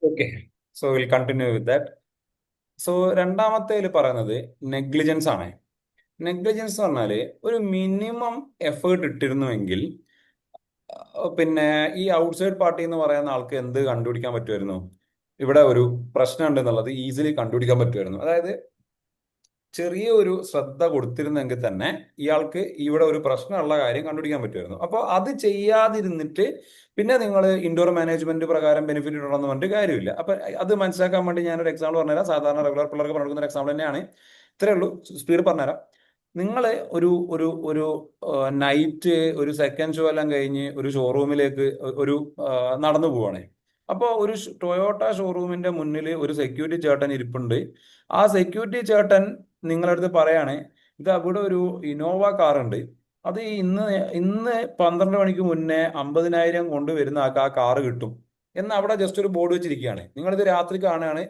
Okay, so will continue with that. So രണ്ടാമത്തേൽ പറയുന്നത് negligence ആണ്. നെഗ്ലിജൻസ് എന്ന് പറഞ്ഞാല് ഒരു മിനിമം എഫേർട്ട് ഇട്ടിരുന്നുവെങ്കിൽ പിന്നെ ഈ ഔട്ട്സൈഡ് പാർട്ടി എന്ന് പറയുന്ന ആൾക്ക് എന്ത് കണ്ടുപിടിക്കാൻ പറ്റുമായിരുന്നു? ഇവിടെ ഒരു പ്രശ്നം ഉണ്ടെന്നുള്ളത് ഈസിലി കണ്ടുപിടിക്കാൻ പറ്റുമായിരുന്നു. അതായത് ചെറിയ ഒരു ശ്രദ്ധ കൊടുത്തിരുന്നെങ്കിൽ തന്നെ ഇയാൾക്ക് ഇവിടെ ഒരു പ്രശ്നമുള്ള കാര്യം കണ്ടുപിടിക്കാൻ പറ്റുമായിരുന്നു. അപ്പോൾ അത് ചെയ്യാതിരുന്നിട്ട് പിന്നെ നിങ്ങൾ ഇൻഡോർ മാനേജ്മെന്റ് പ്രകാരം ബെനിഫിറ്റ് ഇടണമെന്ന് പറഞ്ഞിട്ട് കാര്യമില്ല. അപ്പൊ അത് മനസ്സിലാക്കാൻ വേണ്ടി ഞാനൊരു എക്സാമ്പിൾ പറഞ്ഞുതരാം. സാധാരണ റെഗുലർ പിള്ളേർക്ക് പറഞ്ഞിരിക്കുന്ന ഒരു എക്സാമ്പിൾ തന്നെയാണ്. ഇത്രയേ ഉള്ളൂ, സ്പീഡ് പറഞ്ഞുതരാം. നിങ്ങൾ ഒരു ഒരു ഒരു നൈറ്റ് ഒരു സെക്കൻഡ് ഷോ എല്ലാം കഴിഞ്ഞ് ഒരു ഷോറൂമിലേക്ക് ഒരു നടന്നു പോവാണ്. അപ്പോൾ ഒരു ടൊയോട്ട ഷോറൂമിന്റെ മുന്നിൽ ഒരു സെക്യൂരിറ്റി ചേട്ടൻ ഇരിപ്പുണ്ട്. ആ സെക്യൂരിറ്റി ചേട്ടൻ നിങ്ങളുടെ അടുത്ത് പറയാണ്, ഇത് അവിടെ ഒരു ഇന്നോവ കാർ ഉണ്ട്, അത് ഇന്ന് ഇന്ന് 12 മണിക്ക് മുന്നേ 50,000 കൊണ്ടുവരുന്ന ആൾക്ക് ആ കാറ് കിട്ടും എന്ന് അവിടെ ജസ്റ്റ് ഒരു ബോർഡ് വെച്ചിരിക്കുകയാണ്. നിങ്ങളിത് രാത്രി കാണുകയാണ്.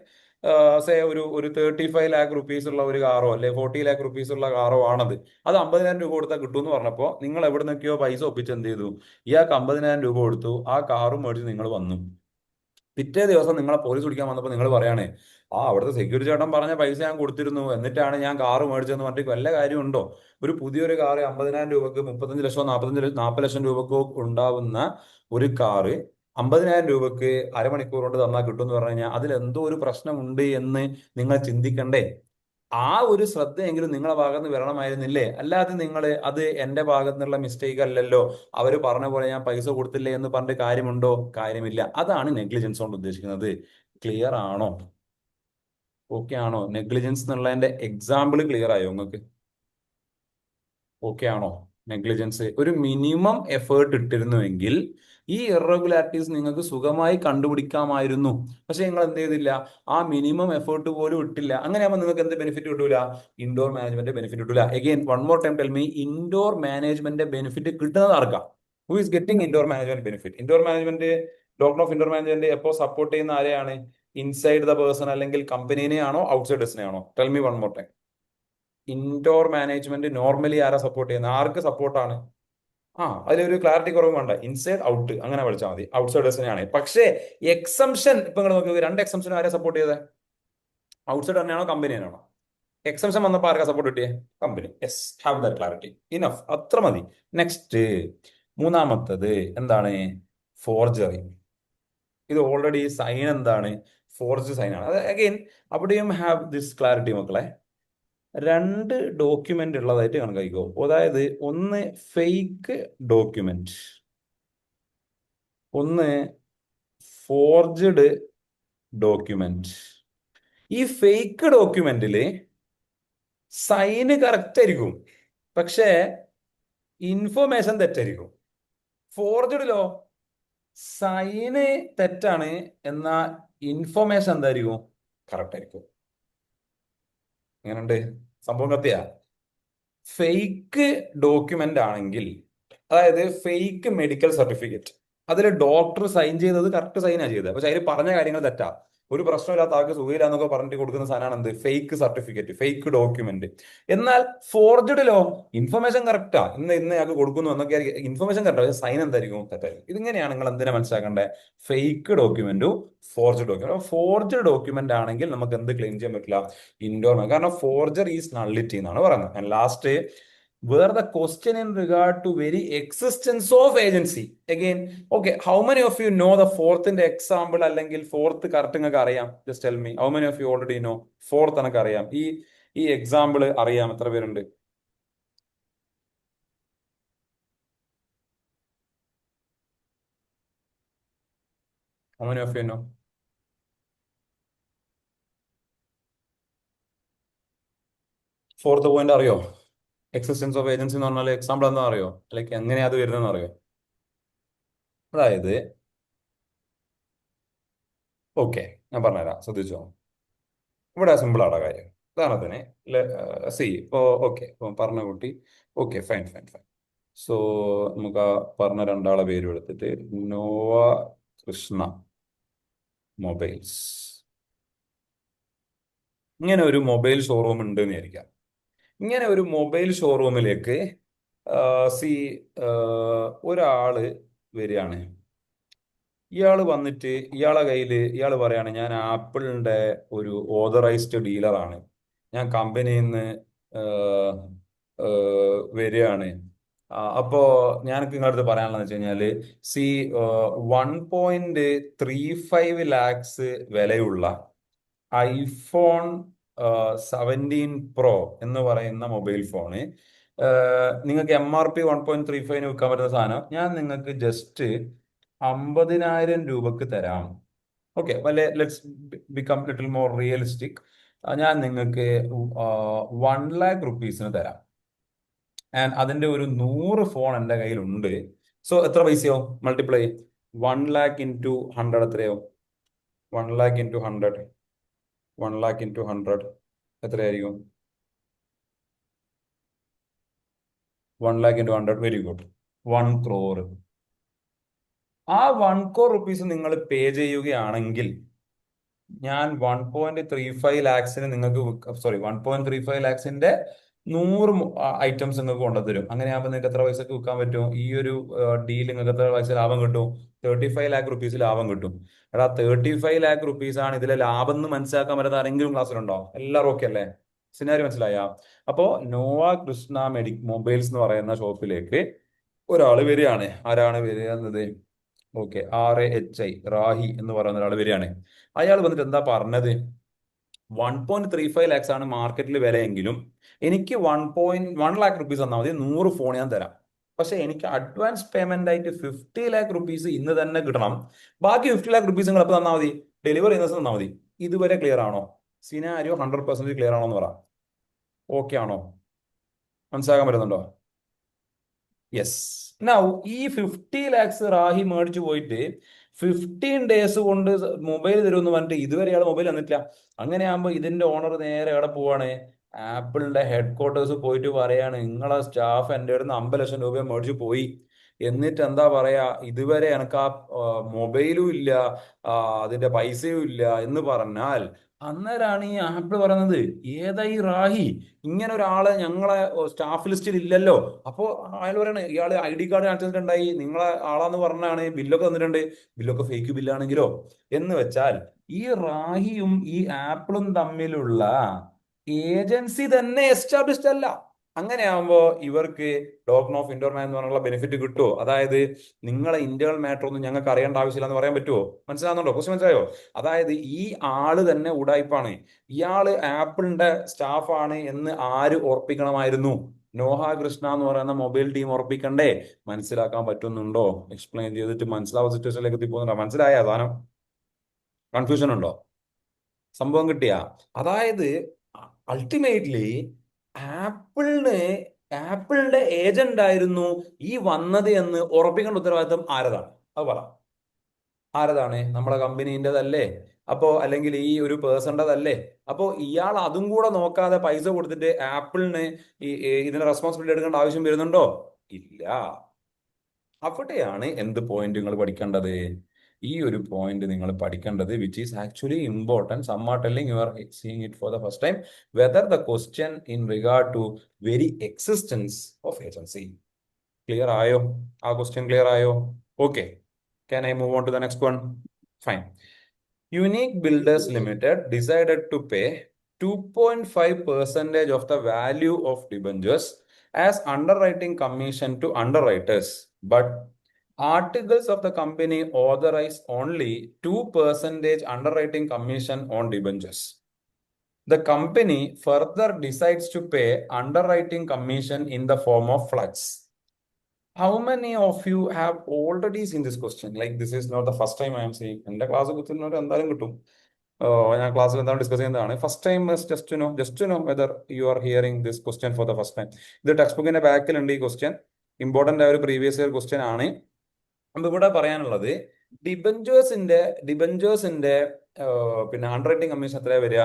സേ ഒരു 35 lakh റുപ്പീസ് ഉള്ള ഒരു കാറോ അല്ലെ 40 lakh റുപ്പീസ് ഉള്ള കാറോ ആണത്. അത് 50,000 രൂപ കൊടുത്താൽ കിട്ടും എന്ന് പറഞ്ഞപ്പോൾ നിങ്ങൾ എവിടെ നിന്നൊക്കെയോ പൈസ ഒപ്പിച്ച് എന്ത് ചെയ്തു? ഇയാൾക്ക് 50,000 രൂപ കൊടുത്തു, ആ കാറും മേടിച്ച് നിങ്ങൾ വന്നു. പിറ്റേ ദിവസം നിങ്ങളെ പോലീസ് പിടിക്കാൻ വന്നപ്പോൾ നിങ്ങൾ പറയാണ്, അവിടുത്തെ സെക്യൂരിറ്റി ചേട്ടൻ പറഞ്ഞ പൈസ ഞാൻ കൊടുത്തിരുന്നു, എന്നിട്ടാണ് ഞാൻ കാറ് മേടിച്ചതെന്ന് പറഞ്ഞിട്ട് വല്ല കാര്യമുണ്ടോ? ഒരു പുതിയൊരു കാറ് 50,000 രൂപക്ക് 35 ലക്ഷമോ 40 ലക്ഷം രൂപക്കോ ഉണ്ടാവുന്ന ഒരു കാറ് 50,000 രൂപക്ക് അരമണിക്കൂർ കൊണ്ട് തന്നാൽ കിട്ടും എന്ന് പറഞ്ഞു കഴിഞ്ഞാൽ അതിൽ എന്തോ ഒരു പ്രശ്നമുണ്ട് എന്ന് നിങ്ങൾ ചിന്തിക്കണ്ടേ? ആ ഒരു ശ്രദ്ധയെങ്കിലും നിങ്ങളെ ഭാഗത്ത് നിന്ന് വരണമായിരുന്നില്ലേ? അല്ലാതെ നിങ്ങൾ അത് എന്റെ ഭാഗത്ത് നിന്നുള്ള മിസ്റ്റേക്ക് അല്ലല്ലോ, അവര് പറഞ്ഞ പോലെ ഞാൻ പൈസ കൊടുത്തില്ലേ എന്ന് പറഞ്ഞിട്ട് കാര്യമുണ്ടോ? കാര്യമില്ല. അതാണ് നെഗ്ലിജൻസ് കൊണ്ട് ഉദ്ദേശിക്കുന്നത്. ക്ലിയർ ആണോ? ഓക്കെ ആണോ? നെഗ്ലിജൻസ് എന്നുള്ളതിന്റെ എക്സാമ്പിൾ ക്ലിയർ ആയോ നിങ്ങൾക്ക്? ഓക്കെ ആണോ? നെഗ്ലിജൻസ് ഒരു മിനിമം എഫേർട്ട് ഇട്ടിരുന്നുവെങ്കിൽ ഈ ഇറഗുലാരിറ്റീസ് നിങ്ങൾക്ക് സുഖമായി കണ്ടുപിടിക്കാമായിരുന്നു. പക്ഷെ നിങ്ങൾ എന്ത് ചെയ്തില്ല? ആ മിനിമം എഫേർട്ട് പോലും ഇട്ടില്ല. അങ്ങനെയാകുമ്പോൾ നിങ്ങൾക്ക് എന്ത് ബെനിഫിറ്റ് കിട്ടൂല? ഇൻഡോർ മാനേജ്മെന്റ് ബെനിഫിറ്റ് കിട്ടൂല. Again one more time tell me, indoor management benefit കിട്ടുന്നത് ആർക്കാ? Who is getting indoor management benefit? Indoor management, doctrine of indoor management എപ്പോ സപ്പോർട്ട് ചെയ്യുന്ന ആരെയാണ്? ഇൻസൈഡ് ദ പേഴ്സൺ അല്ലെങ്കിൽ കമ്പനീനെ ആണോ ഔട്ട്സൈഡേഴ്സിനെ ആണോ? Tell me one more time. Indoor management normally ആരാ സപ്പോർട്ട് ചെയ്യുന്നത്? ആർക്ക് സപ്പോർട്ടാണ്? അതിലൊരു ക്ലാരിറ്റി കുറവ് വേണ്ട. ഇൻസൈഡ് ഔട്ട് അങ്ങനെ പഠിച്ചാൽ മതി. ഔട്ട്സൈഡേഴ്സിനെയാണ്. പക്ഷേ എക്സംഷൻ ഇപ്പൊ നിങ്ങൾ നോക്കി, രണ്ട് എക്സംഷൻ ആരെ സപ്പോർട്ട് ചെയ്തത്? ഔട്ട്സൈഡ് തന്നെയാണോ കമ്പനി തന്നെയാണോ? എക്സംഷൻ വന്നപ്പോൾ ആർക്കാ സപ്പോർട്ട് കിട്ടിയേ? Company. Yes, have that clarity. Enough, അത്ര മതി. നെക്സ്റ്റ്, മൂന്നാമത്തത് എന്താണ്? ഫോർജറി. ഇത് ഓൾറെഡി സൈൻ എന്താണ്? ഫോർജ് സൈൻ ആണ്. അത് അഗെയിൻ അവിടെയും ഹാവ് ദിസ് ക്ലാരിറ്റി മക്കളെ. രണ്ട് ഡോക്യുമെന്റ് ഉള്ളതായിട്ട് കണക്കാക്കിക്കോ. അതായത് ഒന്ന് ഫേക്ക് ഡോക്യുമെന്റ്, ഒന്ന് ഫോർജ്ഡ് ഡോക്യുമെന്റ്. ഈ ഫേക്ക് ഡോക്യുമെന്റില് സൈന് കറക്റ്റ് ആയിരിക്കും, പക്ഷേ ഇൻഫോർമേഷൻ തെറ്റായിരിക്കും. ഫോർജ്ഡിലോ സൈന് തെറ്റാണ്, എന്നാ ഇൻഫോർമേഷൻ എന്തായിരിക്കും? കറക്റ്റ് ആയിരിക്കും. എങ്ങനെയുണ്ട് സംഭവം? കത്തിയാ? ഫേക്ക് ഡോക്യുമെന്റ് ആണെങ്കിൽ, അതായത് ഫേക്ക് മെഡിക്കൽ സർട്ടിഫിക്കറ്റ്, അതിൽ ഡോക്ടർ സൈൻ ചെയ്തത് കറക്റ്റ് സൈനാ ചെയ്തത്, പക്ഷെ അതിൽ പറഞ്ഞ കാര്യങ്ങൾ തെറ്റാ. ഒരു പ്രശ്നമില്ലാത്ത ആൾക്ക് സുഖമില്ല എന്നൊക്കെ പറഞ്ഞിട്ട് കൊടുക്കുന്ന സാധനമാണ് എന്ത്? Fake certificate, fake document. എന്നാൽ ഫോർജ്ഡിലോ ഇൻഫർമേഷൻ കറക്റ്റാ, ഇന്ന് ഇന്ന് ഞങ്ങൾക്ക് കൊടുക്കുന്നു എന്നൊക്കെ ഇൻഫർമേഷൻ കറക്റ്റാ, പക്ഷെ സൈൻ എന്തായിരിക്കും? തെറ്റായിരിക്കും. ഇതിങ്ങനെയാണ് നിങ്ങൾ എന്തിനാ മനസ്സിലാക്കേണ്ടത്? ഫേക്ക് ഡോക്യുമെന്റും ഫോർജ്ഡ് ഡോക്യുമെന്റ്. ഫോർജ്ഡ് ഡോക്യുമെന്റ് ആണെങ്കിൽ നമുക്ക് എന്ത് ക്ലെയിം ചെയ്യാൻ പറ്റില്ല? ഇൻഡോർ, കാരണം ഫോർജർ ഈസ് നള്ളിറ്റി എന്നാണ് പറയുന്നത്. And last, where the question in regard to very existence of agency. Again, okay, how many of you know the fourth in the example അല്ലെങ്കിൽ fourth correct നിങ്ങൾക്ക് അറിയാം? Just tell me, how many of you already know fourth എനിക്ക് അറിയാം? ഈ example അറിയാം? എത്ര പേരുണ്ട്? How many of you know? Fourth point അറിയോ? എക്സിസ്റ്റൻസ് ഓഫ് ഏജൻസി എന്ന് പറഞ്ഞാൽ എക്സാമ്പിൾ എന്താ അറിയോ? ലൈക്ക് എങ്ങനെയാ അത് വരുന്നതെന്ന് അറിയോ? അതായത്, ഓക്കെ, ഞാൻ പറഞ്ഞുതരാം, ശ്രദ്ധിച്ചോ. ഇവിടെ സിമ്പിൾ ആടാ കാര്യം. ഉദാഹരണത്തിന് സി ഇപ്പോ, ഓക്കെ, ഇപ്പൊ പറഞ്ഞ കുട്ടി, okay, fine fine fine. So നമുക്ക് ആ പറഞ്ഞ രണ്ടാളെ പേരും എടുത്തിട്ട് നോവ കൃഷ്ണ മൊബൈൽസ്, ഇങ്ങനെ ഒരു മൊബൈൽ ഷോറൂം ഉണ്ട് എന്ന് വിചാരിക്കാം. ഇങ്ങനെ ഒരു മൊബൈൽ ഷോറൂമിലേക്ക് സി ഒരാള് വരികയാണ്. ഇയാൾ വന്നിട്ട് ഇയാളെ കയ്യിൽ ഇയാൾ പറയാണ് ഞാൻ ആപ്പിളിന്റെ ഒരു ഓതറൈസ്ഡ് ഡീലറാണ്, ഞാൻ കമ്പനിയിൽ നിന്ന് വരികയാണ്. അപ്പോ ഞാൻ നിങ്ങളുടെ അടുത്ത് പറയാനുള്ളത് വെച്ച് കഴിഞ്ഞാല്, സി 1.35 ലാക്സ് വിലയുള്ള ഐഫോൺ 17 പ്രോ എന്ന് പറയുന്ന മൊബൈൽ ഫോണ് നിങ്ങൾക്ക് MRP 1.35 വിൽക്കാൻ പറ്റുന്ന സാധനം ഞാൻ നിങ്ങൾക്ക് ജസ്റ്റ് 50,000 രൂപക്ക് തരാം. ഓക്കെ, വല്ല let's become little more realistic. ഞാൻ നിങ്ങൾക്ക് 1 lakh റുപ്പീസിന് തരാം. ആൻഡ് അതിന്റെ ഒരു 100 ഫോൺ എൻ്റെ കയ്യിലുണ്ട്. സോ എത്ര പൈസയാവും? മൾട്ടിപ്ലൈ 1 lakh × 100 എത്രയാവും? 1 lakh × 100, 1 lakh × 100 എത്രയായിരിക്കും? 1 lakh × 100, വെരി ഗുഡ്, 1 crore. ആ 1 crore റുപ്പീസ് നിങ്ങൾ പേ ചെയ്യുകയാണെങ്കിൽ ഞാൻ 1.35 ലാക്സിന് നിങ്ങൾക്ക്, സോറി, 1.35 ലാക്സിന്റെ 100 ഐറ്റംസ് നിങ്ങൾക്ക് കൊണ്ടുതരും. അങ്ങനെയാകുമ്പോൾ നിങ്ങൾക്ക് എത്ര പൈസക്ക് വിൽക്കാൻ പറ്റും? ഈ ഒരു ഡീൽ നിങ്ങൾക്ക് എത്ര പൈസ ലാഭം കിട്ടും? 35 lakh റുപ്പീസ് ലാഭം കിട്ടും. എടാ, 35 lakh റുപ്പീസ് ആണ് ഇതിലെ ലാഭം എന്ന് മനസ്സിലാക്കാൻ പറ്റാത്ത ആരെങ്കിലും ക്ലാസ്സിലുണ്ടോ? എല്ലാവരും ഓക്കെ അല്ലേ? സിനാരി മനസ്സിലായ? അപ്പോ നോവ കൃഷ്ണ മൊബൈൽസ് എന്ന് പറയുന്ന ഷോപ്പിലേക്ക് ഒരാൾ വരികയാണ്. ആരാണ് വരിക? ഓക്കെ, RAHI, റാഹി എന്ന് പറയുന്ന ഒരാൾ വരികയാണ്. അയാൾ വന്നിട്ട് എന്താ പറഞ്ഞത്? 1.35 ലാക്സ് ആണ് മാർക്കറ്റിൽ വിലയെങ്കിലും എനിക്ക് 1.1 ലാക്ക് റുപ്പീസ് തന്നാൽ മതി, 100 ഫോൺ ഞാൻ തരാം. പക്ഷെ എനിക്ക് അഡ്വാൻസ് പേയ്മെന്റ് ആയിട്ട് 50 lakh റുപ്പീസ് ഇന്ന് തന്നെ കിട്ടണം. ബാക്കി 50 lakh റുപ്പീസ് നിങ്ങൾ എപ്പോൾ തന്നാൽ മതി? ഡെലിവറി ചെയ്യുന്ന ദിവസം തന്നാൽ മതി. ഇതുവരെ ക്ലിയർ ആണോ? സിനാരിയോ 100% ക്ലിയർ ആണോ എന്ന് പറ. ഓക്കെ ആണോ? മനസ്സിലാക്കാൻ പറ്റുന്നുണ്ടോ? യെസ്. നൗ ഈ 50 ലാക്സ് റാഹി മേടിച്ചു പോയിട്ട് 15 ഡേയ്സ് കൊണ്ട് മൊബൈൽ തരുമെന്ന് പറഞ്ഞിട്ട് ഇതുവരെ ഇയാൾ മൊബൈൽ തന്നിട്ടില്ല. അങ്ങനെയാകുമ്പോൾ ഇതിന്റെ ഓണർ നേരെ എവിടെ പോവാണ്? ആപ്പിളിന്റെ ഹെഡ് ക്വാർട്ടേഴ്സ് പോയിട്ട് പറയാണ്, നിങ്ങളെ സ്റ്റാഫ് എൻ്റെ അടുത്ത് 50 ലക്ഷം രൂപ മേടിച്ചു പോയി, എന്നിട്ട് എന്താ പറയാ, ഇതുവരെ എനിക്ക് ആ മൊബൈലും ഇല്ല, ആ, അതിന്റെ പൈസയും ഇല്ല എന്ന് പറഞ്ഞാൽ അന്നേരാണ് ഈ ആപ്പിൾ പറയുന്നത്, ഏതാ ഈ റാഹി, ഇങ്ങനെ ഒരാള് ഞങ്ങളെ സ്റ്റാഫ് ലിസ്റ്റിൽ ഇല്ലല്ലോ. അപ്പോ അയാൾ പറയണേ, ഇയാള് ID കാർഡ് കാണിച്ചിട്ടുണ്ടായി, നിങ്ങളെ ആളാന്ന് പറഞ്ഞാണ്, ബില്ലൊക്കെ തന്നിട്ടുണ്ട്, ബില്ലൊക്കെ ഫേക്ക് ബില്ലാണെങ്കിലോ? എന്ന് വെച്ചാൽ ഈ റാഹിയും ഈ ആപ്പിളും തമ്മിലുള്ള ഏജൻസി തന്നെ എസ്റ്റാബ്ലിഷ്ഡ് അല്ല. അങ്ങനെയാകുമ്പോ ഇവർക്ക് ടോക്കൺ ഓഫ് ഇന്റർമാൻ എന്ന് പറഞ്ഞുള്ള ബെനിഫിറ്റ് കിട്ടുമോ? അതായത് നിങ്ങളെ ഇന്റേണൽ മാറ്റർ ഒന്നും ഞങ്ങൾക്ക് അറിയേണ്ട ആവശ്യമില്ല എന്ന് പറയാൻ പറ്റുമോ? മനസ്സിലാകുന്നുണ്ടോ? ക്വസ്റ്റ്യൻ മനസ്സിലായോ? അതായത് ഈ ആള് തന്നെ ഉടായിപ്പാണ്, ഇയാള് ആപ്പിളിന്റെ സ്റ്റാഫാണ് എന്ന് ആര് ഉറപ്പിക്കണമായിരുന്നു? നോഹ കൃഷ്ണ എന്ന് പറയുന്ന മൊബൈൽ ടീം ഉറപ്പിക്കണ്ടേ? മനസ്സിലാക്കാൻ പറ്റുന്നുണ്ടോ? എക്സ്പ്ലെയിൻ ചെയ്തിട്ട് മനസ്സിലാവുന്ന സിറ്റുവേഷനിലേക്ക് എത്തിപ്പോകുന്നുണ്ടോ? മനസ്സിലായ സാധനം? കൺഫ്യൂഷൻ ഉണ്ടോ? സംഭവം കിട്ടിയ? അതായത് അൾട്ടിമേറ്റ്ലി ആപ്പിളിന് ആപ്പിളിന്റെ ഏജന്റ് ആയിരുന്നു ഈ വന്നത് എന്ന് ഉറപ്പിക്കേണ്ട ഉത്തരവാദിത്തം ആരതാണ്? അത് പറ. ആരതാണ്? നമ്മുടെ കമ്പനീൻ്റെതല്ലേ? അപ്പോ അല്ലെങ്കിൽ ഈ ഒരു പേഴ്സൻ്റെതല്ലേ? അപ്പോ ഇയാൾ അതും കൂടെ നോക്കാതെ പൈസ കൊടുത്തിട്ട് ആപ്പിളിന് ഇതിന്റെ റെസ്പോൺസിബിലിറ്റി എടുക്കേണ്ട ആവശ്യം വരുന്നുണ്ടോ? ഇല്ല. അവിടെയാണ് എന്ത് പോയിന്റ് നിങ്ങൾ പഠിക്കേണ്ടത്? ഈ ഒരു പോയിന്റ് നിങ്ങൾ പഠിക്കേണ്ടത്, which is actually important. Some are telling you are seeing it for the first time, whether the question in regard to very existence of agency. Clear ആയോ? ആ ക്വസ്റ്റ്യൻ ക്ലിയർ ആയോ? Okay, can I move on to the next one? Fine. Unique Builders Limited decided to pay 2.5% of the value of debentures as underwriting commission to underwriters, but articles of the company authorize only 2% underwriting commission on debentures. The company further decides to pay underwriting commission in the form of flux. How many of you have already seen this question? Like, this is not the first time I am seeing. എന്റെ class കുത്തുന്നവർ എന്തായാലും കിട്ടും. ഞാൻ ക്ലാസ്സിൽ എന്താണ് discuss ചെയ്യുന്നതാണ്. First time just no whether you are hearing this question four the first time. ഇത് text ബുക്കിന്റെ ബാക്കിലുണ്ട്. ഈ ക്വസ്റ്റ്യൻ ഇമ്പോർട്ടന്റ് ആയ ഒരു പ്രീവിയസ് ഇയർ ക്വസ്റ്റ്യൻ ആണ്. അപ്പൊ ഇവിടെ പറയാനുള്ളത്, ഡിബഞ്ചേഴ്സിന്റെ പിന്നെ അണ്ടർ റൈറ്റിംഗ് കമ്മീഷൻ എത്രയാ വരിക?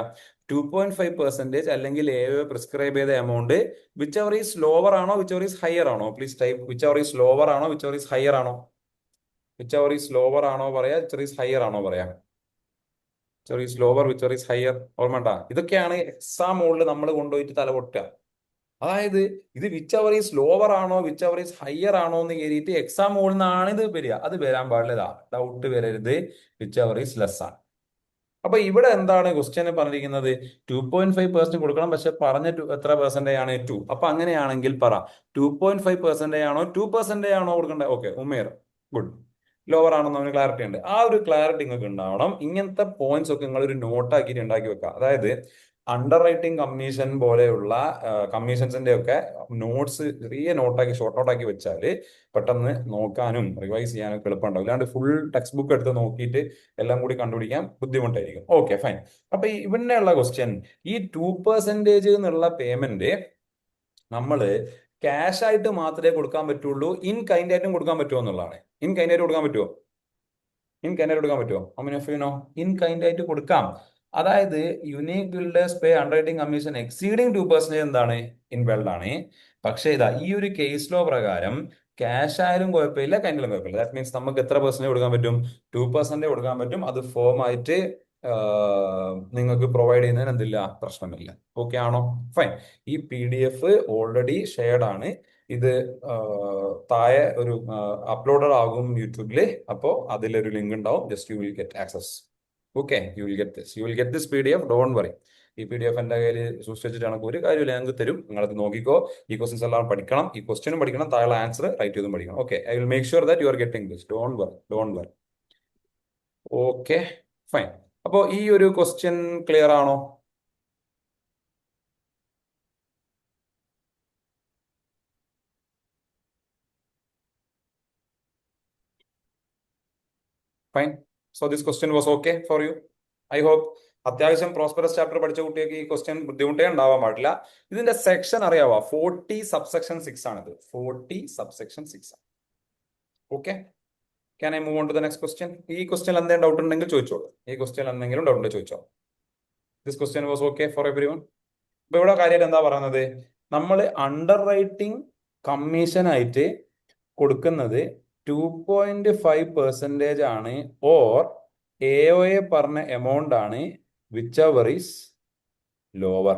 2.5% അല്ലെങ്കിൽ പ്രിസ്ക്രൈബ് ചെയ്ത amount whichever is lower ആണോ വിച്ച് എവർ ഈസ് ഹയർ ആണോ? Please type whichever is lower ആണോ വിച്ച് എവർ ഈസ് ഹയർ ആണോ? വിച്ച് എവർ ഈസ് ലോവർ ആണോ പറയാ, വിച്ച് എവർ ഈസ് ഹയർ ആണോ പറയാ? Whichever is lower, whichever is higher. ഓർമ്മണ്ട, ഇതൊക്കെയാണ് എക്സാം മോഡിൽ നമ്മൾ കൊണ്ടുപോയിട്ട് തല പൊട്ടുക. അതായത് ഇത് വിച്ച് അവർ ഈസ് ലോവർ ആണോ വിച്ച് അവർ ഈസ് ഹയർ ആണോ എന്ന് കയറിയിട്ട് എക്സാം മുകളിൽ നിന്നാണ് ഇത് വരിക. അത് വരാൻ പാടില്ല, ഡൗട്ട് വരരുത്. വിച്ച് അവർ ഈസ് ലെസ് ആണ്. അപ്പൊ ഇവിടെ എന്താണ് ക്വസ്റ്റ്യൻ പറഞ്ഞിരിക്കുന്നത്? 2.5% കൊടുക്കണം, പക്ഷെ പറഞ്ഞ എത്ര പെർസെന്റേജ് ആണ്? 2. അപ്പൊ അങ്ങനെയാണെങ്കിൽ പറ, 2.5% ആണോ 2% ആണോ കൊടുക്കേണ്ടത്? ഓക്കെ, ഉമേർ ഗുഡ്, ലോവർ ആണെന്ന് അവന് ക്ലാരിറ്റി ഉണ്ട്. ആ ഒരു ക്ലാരിറ്റി നിങ്ങൾക്ക് ഉണ്ടാവണം. ഇങ്ങനത്തെ പോയിന്റ്സ് ഒക്കെ നിങ്ങൾ ഒരു നോട്ടാക്കിയിട്ട് ഉണ്ടാക്കി വെക്കുക. അതായത് അണ്ടർ റൈറ്റിംഗ് കമ്മീഷൻ പോലെയുള്ള കമ്മീഷൻസിന്റെ ഒക്കെ നോട്ട്സ് ചെറിയ നോട്ടാക്കി ഷോർട്ട് നോട്ടാക്കി വെച്ചാൽ പെട്ടെന്ന് നോക്കാനും റിവൈസ് ചെയ്യാനും ഒക്കെ എളുപ്പമുണ്ടാവും. അല്ലാണ്ട് ഫുൾ ടെക്സ്റ്റ് ബുക്ക് എടുത്ത് നോക്കിയിട്ട് എല്ലാം കൂടി കണ്ടുപിടിക്കാൻ ബുദ്ധിമുട്ടായിരിക്കും. Okay, fine. അപ്പൊ ഇവിടെയുള്ള ക്വസ്റ്റ്യൻ, ഈ 2% എന്നുള്ള പേയ്മെന്റ് നമ്മള് ക്യാഷ് ആയിട്ട് മാത്രമേ കൊടുക്കാൻ പറ്റുള്ളൂ, ഇൻ കൈൻഡ് ആയിട്ടും കൊടുക്കാൻ പറ്റുമോ എന്നുള്ളതാണ്. ഇൻ കൈൻഡ് ആയിട്ട് കൊടുക്കാൻ പറ്റുമോ? ഇൻ കൈൻഡ് ആയിട്ട് കൊടുക്കാൻ പറ്റുമോ? അമിനോ ഇൻ കൈൻഡ് ആയിട്ട് കൊടുക്കാം. അതായത് യുണീക് ബിൽഡേഴ്സ് പേ അണ്ടർ റൈറ്റിംഗ് കമ്മീഷൻ എക്സീഡിങ് 2% എന്താണ്? ഇൻവെൽഡ് ആണ്. പക്ഷേ ഇതാ ഈ ഒരു കേസ് ലോ പ്രകാരം ക്യാഷ് ആയാലും കുഴപ്പമില്ല, കൈൻഡിലും കുഴപ്പമില്ല. ദാറ്റ് മീൻസ് നമുക്ക് എത്ര പെർസെന്റ് കൊടുക്കാൻ പറ്റും? 2% കൊടുക്കാൻ പറ്റും. അത് ഫോം ആയിട്ട് നിങ്ങൾക്ക് പ്രൊവൈഡ് ചെയ്യുന്നതിന് എന്തില്ല, പ്രശ്നമില്ല. ഓക്കെ ആണോ? ഫൈൻ. ഈ PDF ഓൾറെഡി ഷെയർഡ് ആണ്. ഇത് താഴെ ഒരു അപ്ലോഡഡ് ആകും യൂട്യൂബില്. അപ്പോൾ അതിലൊരു ലിങ്ക് ഉണ്ടാവും. Just you will get access. Okay, you will get this PDF. Don't worry. ഈ PDF എന്റെ കയ്യിൽ സൂക്ഷിച്ചിട്ടാണ്, ഒരു കാര്യമില്ല, ഞങ്ങൾക്ക് തരും. നിങ്ങളത് നോക്കിക്കോ. ഈ ക്വസ്റ്റ്യൻസ് എല്ലാം പഠിക്കണം, ഈ ക്വസ്റ്റ്യനും പഠിക്കണം, താഴെ ആൻസർ റൈറ്റ് ചെയ്തും പഠിക്കണം. Okay, I will make sure that you are getting this. Don't worry. Okay, fine. അപ്പോൾ ഈ ഒരു ക്വസ്റ്റ്യൻ ക്ലിയർ ആണോ? Fine. So this question was okay for you, I hope. അത്യാവശ്യം പ്രോസ്പെറസ് ചാപ്റ്റർ പഠിച്ച കുട്ടികൾക്ക് ഈ ക്വസ്റ്റ്യൻ ബുദ്ധിമുട്ടേ ഉണ്ടാവാൻ പാടില്ല. ഇതിന്റെ സെക്ഷൻ അറിയാവോ? 40 സബ്സെക്ഷൻ 6 ആണിത്. 40 subsection 6. Okay, can I move on to the next question? ഈ ക്വസ്റ്റ്യൻ എന്തെങ്കിലും ഡൗട്ട് ഉണ്ടെങ്കിൽ ചോദിച്ചോളൂ. ഈ ക്വസ്റ്റ്യൻ എന്തെങ്കിലും ഡൗട്ട് ഉണ്ടെങ്കിൽ ചോദിച്ചോ. This question was okay for everyone. ഇപ്പൊ ഇവിടെ കാര്യമായിട്ട് എന്താ പറയുന്നത്? നമ്മൾ അണ്ടർ റൈറ്റിംഗ് കമ്മീഷൻ ആയിട്ട് കൊടുക്കുന്നത് 2.5% ആണ്, ഓർ AOA പറഞ്ഞ എമൗണ്ട് ആണ്, which ever is lower.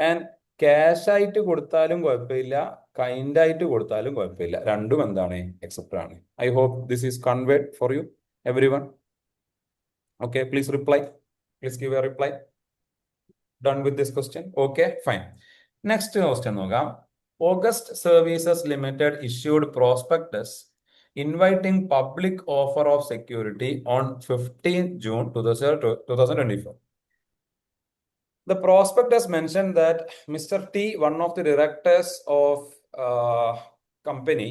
And cash ആയിട്ട് കൊടുത്താലും കുഴപ്പമില്ല, കൈൻഡ് ആയിട്ട് കൊടുത്താലും കുഴപ്പമില്ല, രണ്ടും എന്താണ്, എക്സെപ്റ്റ് ആണ്. I hope this is covered for you everyone. Okay, please reply. Please give a reply. Done with this question? Okay, fine. Next question നോക്കാം. August Services Limited issued prospectus inviting public offer of security on 15th June 2024. The prospectus mentioned that Mr. T, one of the directors of company,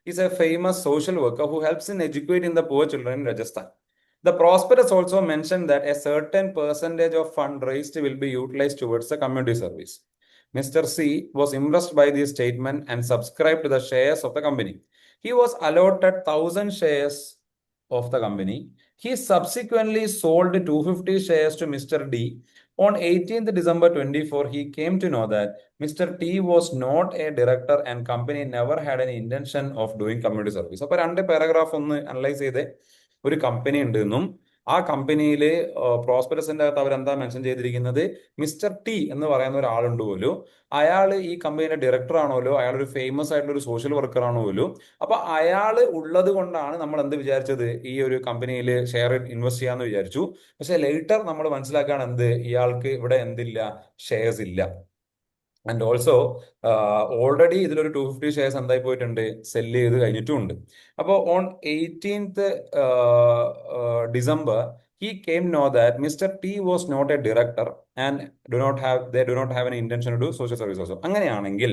is a famous social worker who helps in educating the poor children in Rajasthan. The prospectus also mentioned that a certain percentage of fund raised will be utilized towards the community service. Mr. C was impressed by this statement and subscribed to the shares of the company. He was allotted 1,000 shares of the company. He subsequently sold 250 shares to Mr. D. On 18th December 24, he came to know that Mr. T was not a director and company never had any intention of doing community service. അപ്പോൾ രണ്ട് paragraph ഒന്ന് analyse ചെയ്ത്, ഒരു company ഉണ്ട് എന്നും ആ കമ്പനിയിൽ പ്രോസ്പെറസിന്റെ അകത്ത് അവരെന്താ മെൻഷൻ ചെയ്തിരിക്കുന്നത്? മിസ്റ്റർ ടി എന്ന് പറയുന്ന ഒരാളുണ്ട് പോലും. അയാൾ ഈ കമ്പനിയുടെ ഡയറക്ടർ ആണോല്ലോ, അയാൾ ഒരു ഫേമസ് ആയിട്ടുള്ള ഒരു സോഷ്യൽ വർക്കർ ആണോ പോലും. അപ്പൊ അയാൾ ഉള്ളത് കൊണ്ടാണ് നമ്മൾ എന്ത് വിചാരിച്ചത്? ഈ ഒരു കമ്പനിയിൽ ഷെയർ ഇൻവെസ്റ്റ് ചെയ്യാന്ന് വിചാരിച്ചു. പക്ഷെ ലേറ്റർ നമ്മൾ മനസ്സിലാക്കുകയാണ് എന്ത്, ഇയാൾക്ക് ഇവിടെ എന്തില്ല, ഷെയർസ് ഇല്ല. ആൻഡ് ഓൾസോ ഓൾറെഡി ഇതിലൊരു 250 ഷെയർസ് എന്തായി പോയിട്ടുണ്ട്, സെല്ല് ചെയ്ത് കഴിഞ്ഞിട്ടുമുണ്ട്. അപ്പോൾ on 18th December he came know that Mr. T was not a director and they do not have any intention to do social service also. അങ്ങനെയാണെങ്കിൽ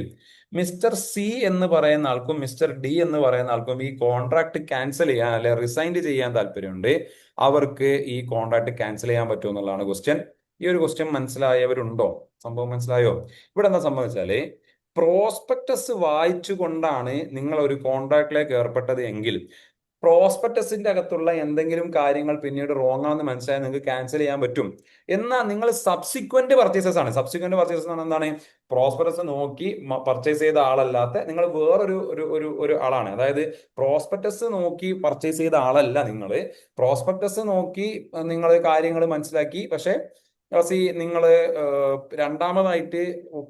mister C എന്ന് പറയുന്ന ആൾക്കും mister D എന്ന് പറയുന്ന ആൾക്കും ഈ കോൺട്രാക്ട് ക്യാൻസൽ ചെയ്യാൻ അല്ലെ റിസൈൻ ചെയ്യാൻ താല്പര്യമുണ്ട്. അവർക്ക് ഈ കോൺട്രാക്ട് ക്യാൻസൽ ചെയ്യാൻ പറ്റുമോ എന്നുള്ളതാണ് ക്വസ്റ്റ്യൻ. ഈ ഒരു ക്വസ്റ്റ്യൻ മനസ്സിലായവരുണ്ടോ? സംഭവം മനസ്സിലായോ? ഇവിടെ എന്താ സംഭവിച്ചാല്, പ്രോസ്പെക്ടസ് വായിച്ചുകൊണ്ടാണ് നിങ്ങൾ ഒരു കോൺട്രാക്റ്റിലേക്ക് ഏർപ്പെട്ടത് എങ്കിൽ പ്രോസ്പെക്ടസിന്റെ അകത്തുള്ള എന്തെങ്കിലും കാര്യങ്ങൾ പിന്നീട് റോങ് ആണെന്ന് മനസ്സിലായാൽ നിങ്ങൾക്ക് ക്യാൻസൽ ചെയ്യാൻ പറ്റും. എന്നാൽ നിങ്ങൾ സബ്സിക്വന്റ് പർച്ചേസസ് ആണ്. സബ്സിക്വന്റ് പർച്ചേസസ് ആണ് എന്താണ്? പ്രോസ്പെക്ടസ് നോക്കി പർച്ചേസ് ചെയ്ത ആളല്ലാത്ത നിങ്ങൾ വേറൊരു ഒരു ആളാണ്. അതായത് പ്രോസ്പെക്ടസ് നോക്കി പർച്ചേസ് ചെയ്ത ആളല്ല നിങ്ങൾ. പ്രോസ്പെക്ടസ് നോക്കി നിങ്ങൾ കാര്യങ്ങൾ മനസ്സിലാക്കി, പക്ഷെ നിങ്ങൾ രണ്ടാമതായിട്ട്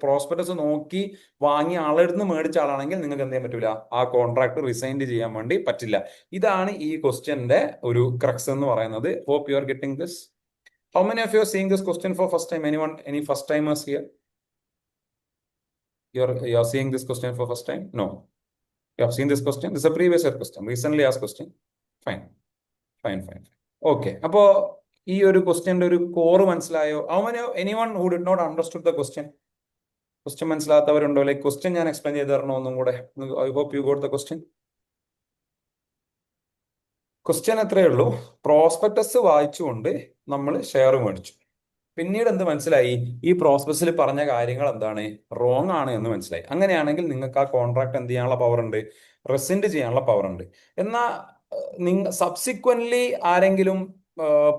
പ്രോസ്പെക്ടസ് നോക്കി വാങ്ങിയ ആളെടുത്ത് മേടിച്ച ആളാണെങ്കിൽ നിങ്ങൾക്ക് എന്ത് ചെയ്യാൻ പറ്റൂല, ആ കോൺട്രാക്ട് റിസൈൻ ചെയ്യാൻ വേണ്ടി പറ്റില്ല. ഇതാണ് ഈ ക്വസ്റ്റ്യന്റെ ഒരു ക്രക്സ് എന്ന് പറയുന്നത്. Hope you are getting this. How many of you are seeing this question for first time? Anyone, any first timers here? You are seeing this question for first time? No. You have seen this question? This is a previous year question, recently asked question. Fine. Fine, fine. Okay. അപ്പോ ഈ ഒരു ക്വസ്റ്റ്യന്റെ ഒരു core മനസ്സിലായോ? How many anyone who did not understood the question? Question മനസ്സിലാത്തവരുണ്ടോ? Like question ഞാൻ explain ചെയ്ത് തരണോ ഒന്നും കൂടെ? I hope you got the question. Question എത്രയേ ഉള്ളൂ, പ്രോസ്പെക്ടസ് വായിച്ചുകൊണ്ട് നമ്മൾ ഷെയർ മേടിച്ചു. പിന്നീട് എന്ത് മനസ്സിലായി, ഈ പ്രോസ്പെക്ടസിൽ പറഞ്ഞ കാര്യങ്ങൾ എന്താണ്, റോങ് ആണ് എന്ന് മനസ്സിലായി. അങ്ങനെയാണെങ്കിൽ നിങ്ങൾക്ക് ആ കോൺട്രാക്ട് എന്ത് ചെയ്യാനുള്ള പവർ ഉണ്ട്, റെസിൻഡ് ചെയ്യാനുള്ള പവർ ഉണ്ട്. എന്നാൽ നിങ്ങൾ സബ്സിക്വന്റ്ലി ആരെങ്കിലും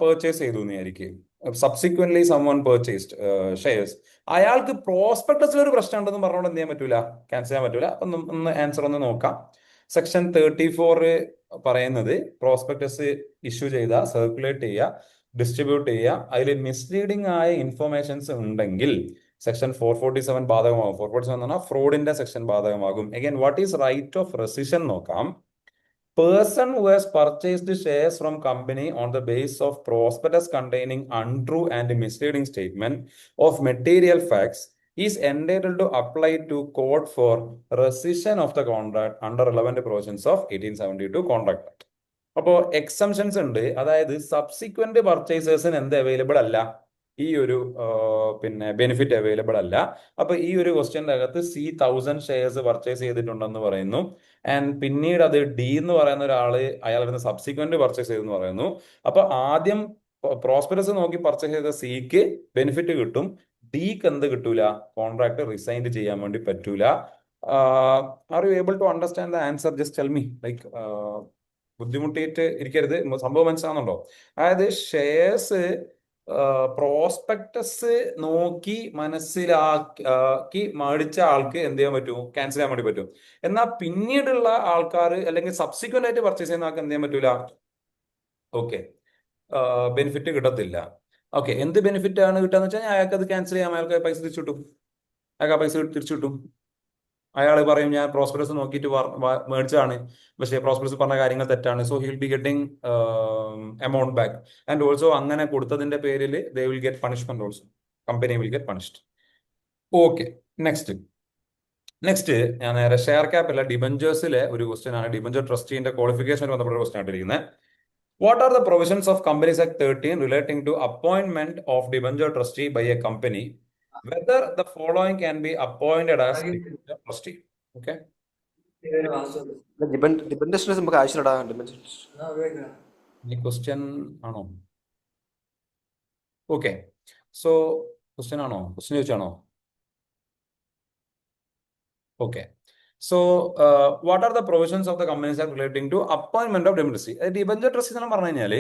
പേർച്ചേസ് ചെയ്തു എന്നായിരിക്കും, സബ്സിക്വന്റ്ലി സംവൺ പേർച്ചേസ്ഡ് ഷെയർസ്, അയാൾക്ക് പ്രോസ്പെക്ടസിൽ ഒരു പ്രശ്നം ഉണ്ടെന്ന് പറഞ്ഞുകൊണ്ട് എന്ത് ചെയ്യാൻ പറ്റൂല, ക്യാൻസൽ ചെയ്യാൻ പറ്റൂല. അപ്പം ഒന്ന് ആൻസർ ഒന്ന് നോക്കാം. സെക്ഷൻ 34 പറയുന്നത് പ്രോസ്പെക്ടസ് ഇഷ്യൂ ചെയ്ത, സർക്കുലേറ്റ് ചെയ്യുക, ഡിസ്ട്രിബ്യൂട്ട് ചെയ്യുക, അതിൽ മിസ്ലീഡിംഗ് ആയ ഇൻഫർമേഷൻസ് ഉണ്ടെങ്കിൽ സെക്ഷൻ 447 ബാധകമാകും. 447 എന്ന് പറഞ്ഞാൽ ഫ്രോഡിന്റെ സെക്ഷൻ ബാധകമാകും. Again what is right of rescission നോക്കാം. Person who has purchased shares from company on the basis of prospectus containing untrue and misleading statement of material facts is entitled to apply to court for rescission of the contract under relevant provisions of 1872 Contract Act. അപ്പോൾ exemptions ഉണ്ട്. അതായത് subsequent പർച്ചേസേഴ്സിന് എന്ത് available അല്ല, ഈ ഒരു പിന്നെ benefit available അല്ല. അപ്പൊ ഈ ഒരു ക്വസ്റ്റ്യന്റെ അകത്ത് C1000 ഷെയർസ് പർച്ചേസ് ചെയ്തിട്ടുണ്ടെന്ന് പറയുന്നു. ആൻഡ് പിന്നീട് അത് ഡി എന്ന് പറയുന്ന ഒരാള് അയാൾ സബ്സിക്വന്റ് പർച്ചേസ് ചെയ്തെന്ന് പറയുന്നു. അപ്പൊ ആദ്യം പ്രോസ്പെരസ് നോക്കി പർച്ചേസ് ചെയ്ത സിക്ക് ബെനിഫിറ്റ് കിട്ടും, ഡിക്ക് എന്ത് കിട്ടൂല, കോൺട്രാക്ട് റിസൈൻ ചെയ്യാൻ വേണ്ടി പറ്റൂല. Are you able to understand the answer? Just tell me. Like ബുദ്ധിമുട്ടിയിട്ട് ഇരിക്കരുത്, സംഭവം മനസ്സിലാവുന്നുണ്ടോ? അതായത് ഷെയർസ് പ്രോസ്പെക്ടസ് നോക്കി മനസ്സിലാക്കി മേടിച്ച ആൾക്ക് എന്ത് ചെയ്യാൻ പറ്റും, ക്യാൻസൽ ചെയ്യാൻ വേണ്ടി പറ്റും. എന്നാൽ പിന്നീടുള്ള ആൾക്കാർ അല്ലെങ്കിൽ സബ്സിക്വന്റ് ആയിട്ട് പർച്ചേസ് ചെയ്യുന്ന ആൾക്ക് എന്ത് ചെയ്യാൻ പറ്റൂല, ഓക്കെ, ബെനിഫിറ്റ് കിട്ടത്തില്ല. ഓക്കെ, എന്ത് ബെനിഫിറ്റ് ആണ് കിട്ടുക എന്ന് വെച്ചാൽ അയാൾക്ക് അത് ക്യാൻസൽ ചെയ്യാം, അയാൾക്ക് പൈസ തിരിച്ചു കിട്ടും, അയാൾക്ക് ആ പൈസ തിരിച്ചു കിട്ടും. അയാൾ പറയും ഞാൻ പ്രോസ്പെരസ് നോക്കിയിട്ട് മേടിച്ചതാണ്, പക്ഷേ പ്രോസ്പെരസ് പറഞ്ഞ കാര്യങ്ങൾ തെറ്റാണ്. So he will be getting amount back. And also അങ്ങനെ കൊടുത്തതിന്റെ പേരിൽ they will get punishment also, company will get punished. Okay, next ഞാൻ നേരെ ഷെയർ ക്യാപ്പ് അല്ല ഡിബഞ്ചേഴ്സിലെ ഒരു ക്വസ്റ്റ്യൻ ആണ്. ഡിബഞ്ചർ ട്രസ്റ്റിന്റെ ക്വാളിഫിക്കേഷൻ ബന്ധപ്പെട്ട ക്വസ്റ്റ്യൻ ആയിട്ടിരിക്കുന്നത്. What are the provisions of Companies Act 13 relating to appointment of debenture trustee by a company whether the following can be appointed as trustee? Okay. Dependence നമുക്ക് ആവശ്യമില്ലടാ. ഈ question ആണോ? Okay, so question ആണോ, question ചോദിച്ചാണോ? Okay, so what are the provisions of the Companies Act relating to appointment of debenture trustee? Debenture trustee എന്ന് പറഞ്ഞു കഴിഞ്ഞാൽ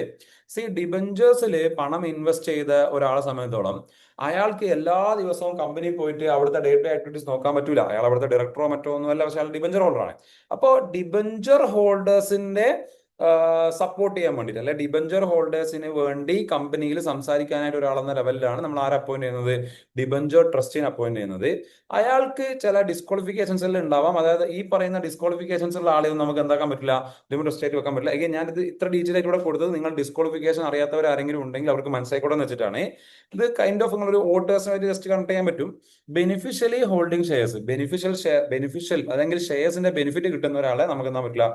ഡിബഞ്ചേഴ്സിൽ പണം ഇൻവെസ്റ്റ് ചെയ്ത ഒരാളെ സംബന്ധിച്ചോളം അയാൾക്ക് എല്ലാ ദിവസവും കമ്പനി പോയിട്ട് അവിടുത്തെ ഡേ ടു ഡേ ആക്ടിവിറ്റീസ് നോക്കാൻ പറ്റൂല. അയാൾ അവിടുത്തെ ഡയറക്ടറോ മറ്റോ ഒന്നുമല്ല, പക്ഷെ അയാൾ ഡിബഞ്ചർ ഹോൾഡറാണ്. അപ്പോൾ ഡിബഞ്ചർ ഹോൾഡേഴ്സിന്റെ സപ്പോർട്ട് ചെയ്യാൻ വേണ്ടിയിട്ട്, അല്ലെ ഡിബഞ്ചർ ഹോൾഡേഴ്സിന് വേണ്ടി കമ്പനിയിൽ സംസാരിക്കാനായിട്ട് ഒരാളെന്ന ലെവലിലാണ് നമ്മൾ ആരെ അപ്പോയിന്റ് ചെയ്യുന്നത്, ഡിബഞ്ചർ ട്രസ്റ്റിനെ അപ്പോയിന്റ് ചെയ്യുന്നത്. അയാൾക്ക് ചില ഡിസ്ക്വാളിഫിക്കേഷൻസ് എല്ലാം ഉണ്ടാവാം. അതായത് ഈ പറയുന്ന ഡിസ്ക്വാളിഫിക്കേഷൻസ് ഉള്ള ആളെയൊന്നും നമുക്ക് എന്താക്കാൻ പറ്റില്ല, ഡിബഞ്ചർ ട്രസ്റ്റിലേക്ക് വെക്കാൻ പറ്റില്ല. എങ്കിൽ ഞാനിത് ഇത്ര ഡീറ്റെയിൽ ആയിട്ട് ഇവിടെ കൊടുത്തത് നിങ്ങൾ ഡിസ്ക്വാളിഫിക്കേഷൻ അറിയാത്തവർ ആരെങ്കിലും ഉണ്ടെങ്കിൽ അവർക്ക് മനസ്സിലായിക്കോട്ടെ വെച്ചിട്ടാണ്. ഇത് കൈൻഡ് ഓഫ് നിങ്ങളൊരു വോട്ടേഴ്സിനായിട്ട് ജസ്റ്റ് കണക്ട് ചെയ്യാൻ പറ്റും. ബെനിഫിഷ്യലി ഹോൾഡിംഗ് ഷെയർസ്, ബെനിഫിഷ്യൽ അല്ലെങ്കിൽ ഷെയർസിന്റെ ബെനിഫിറ്റ് കിട്ടുന്ന ഒരാളെ നമുക്ക് എന്താ പറ്റില്ല,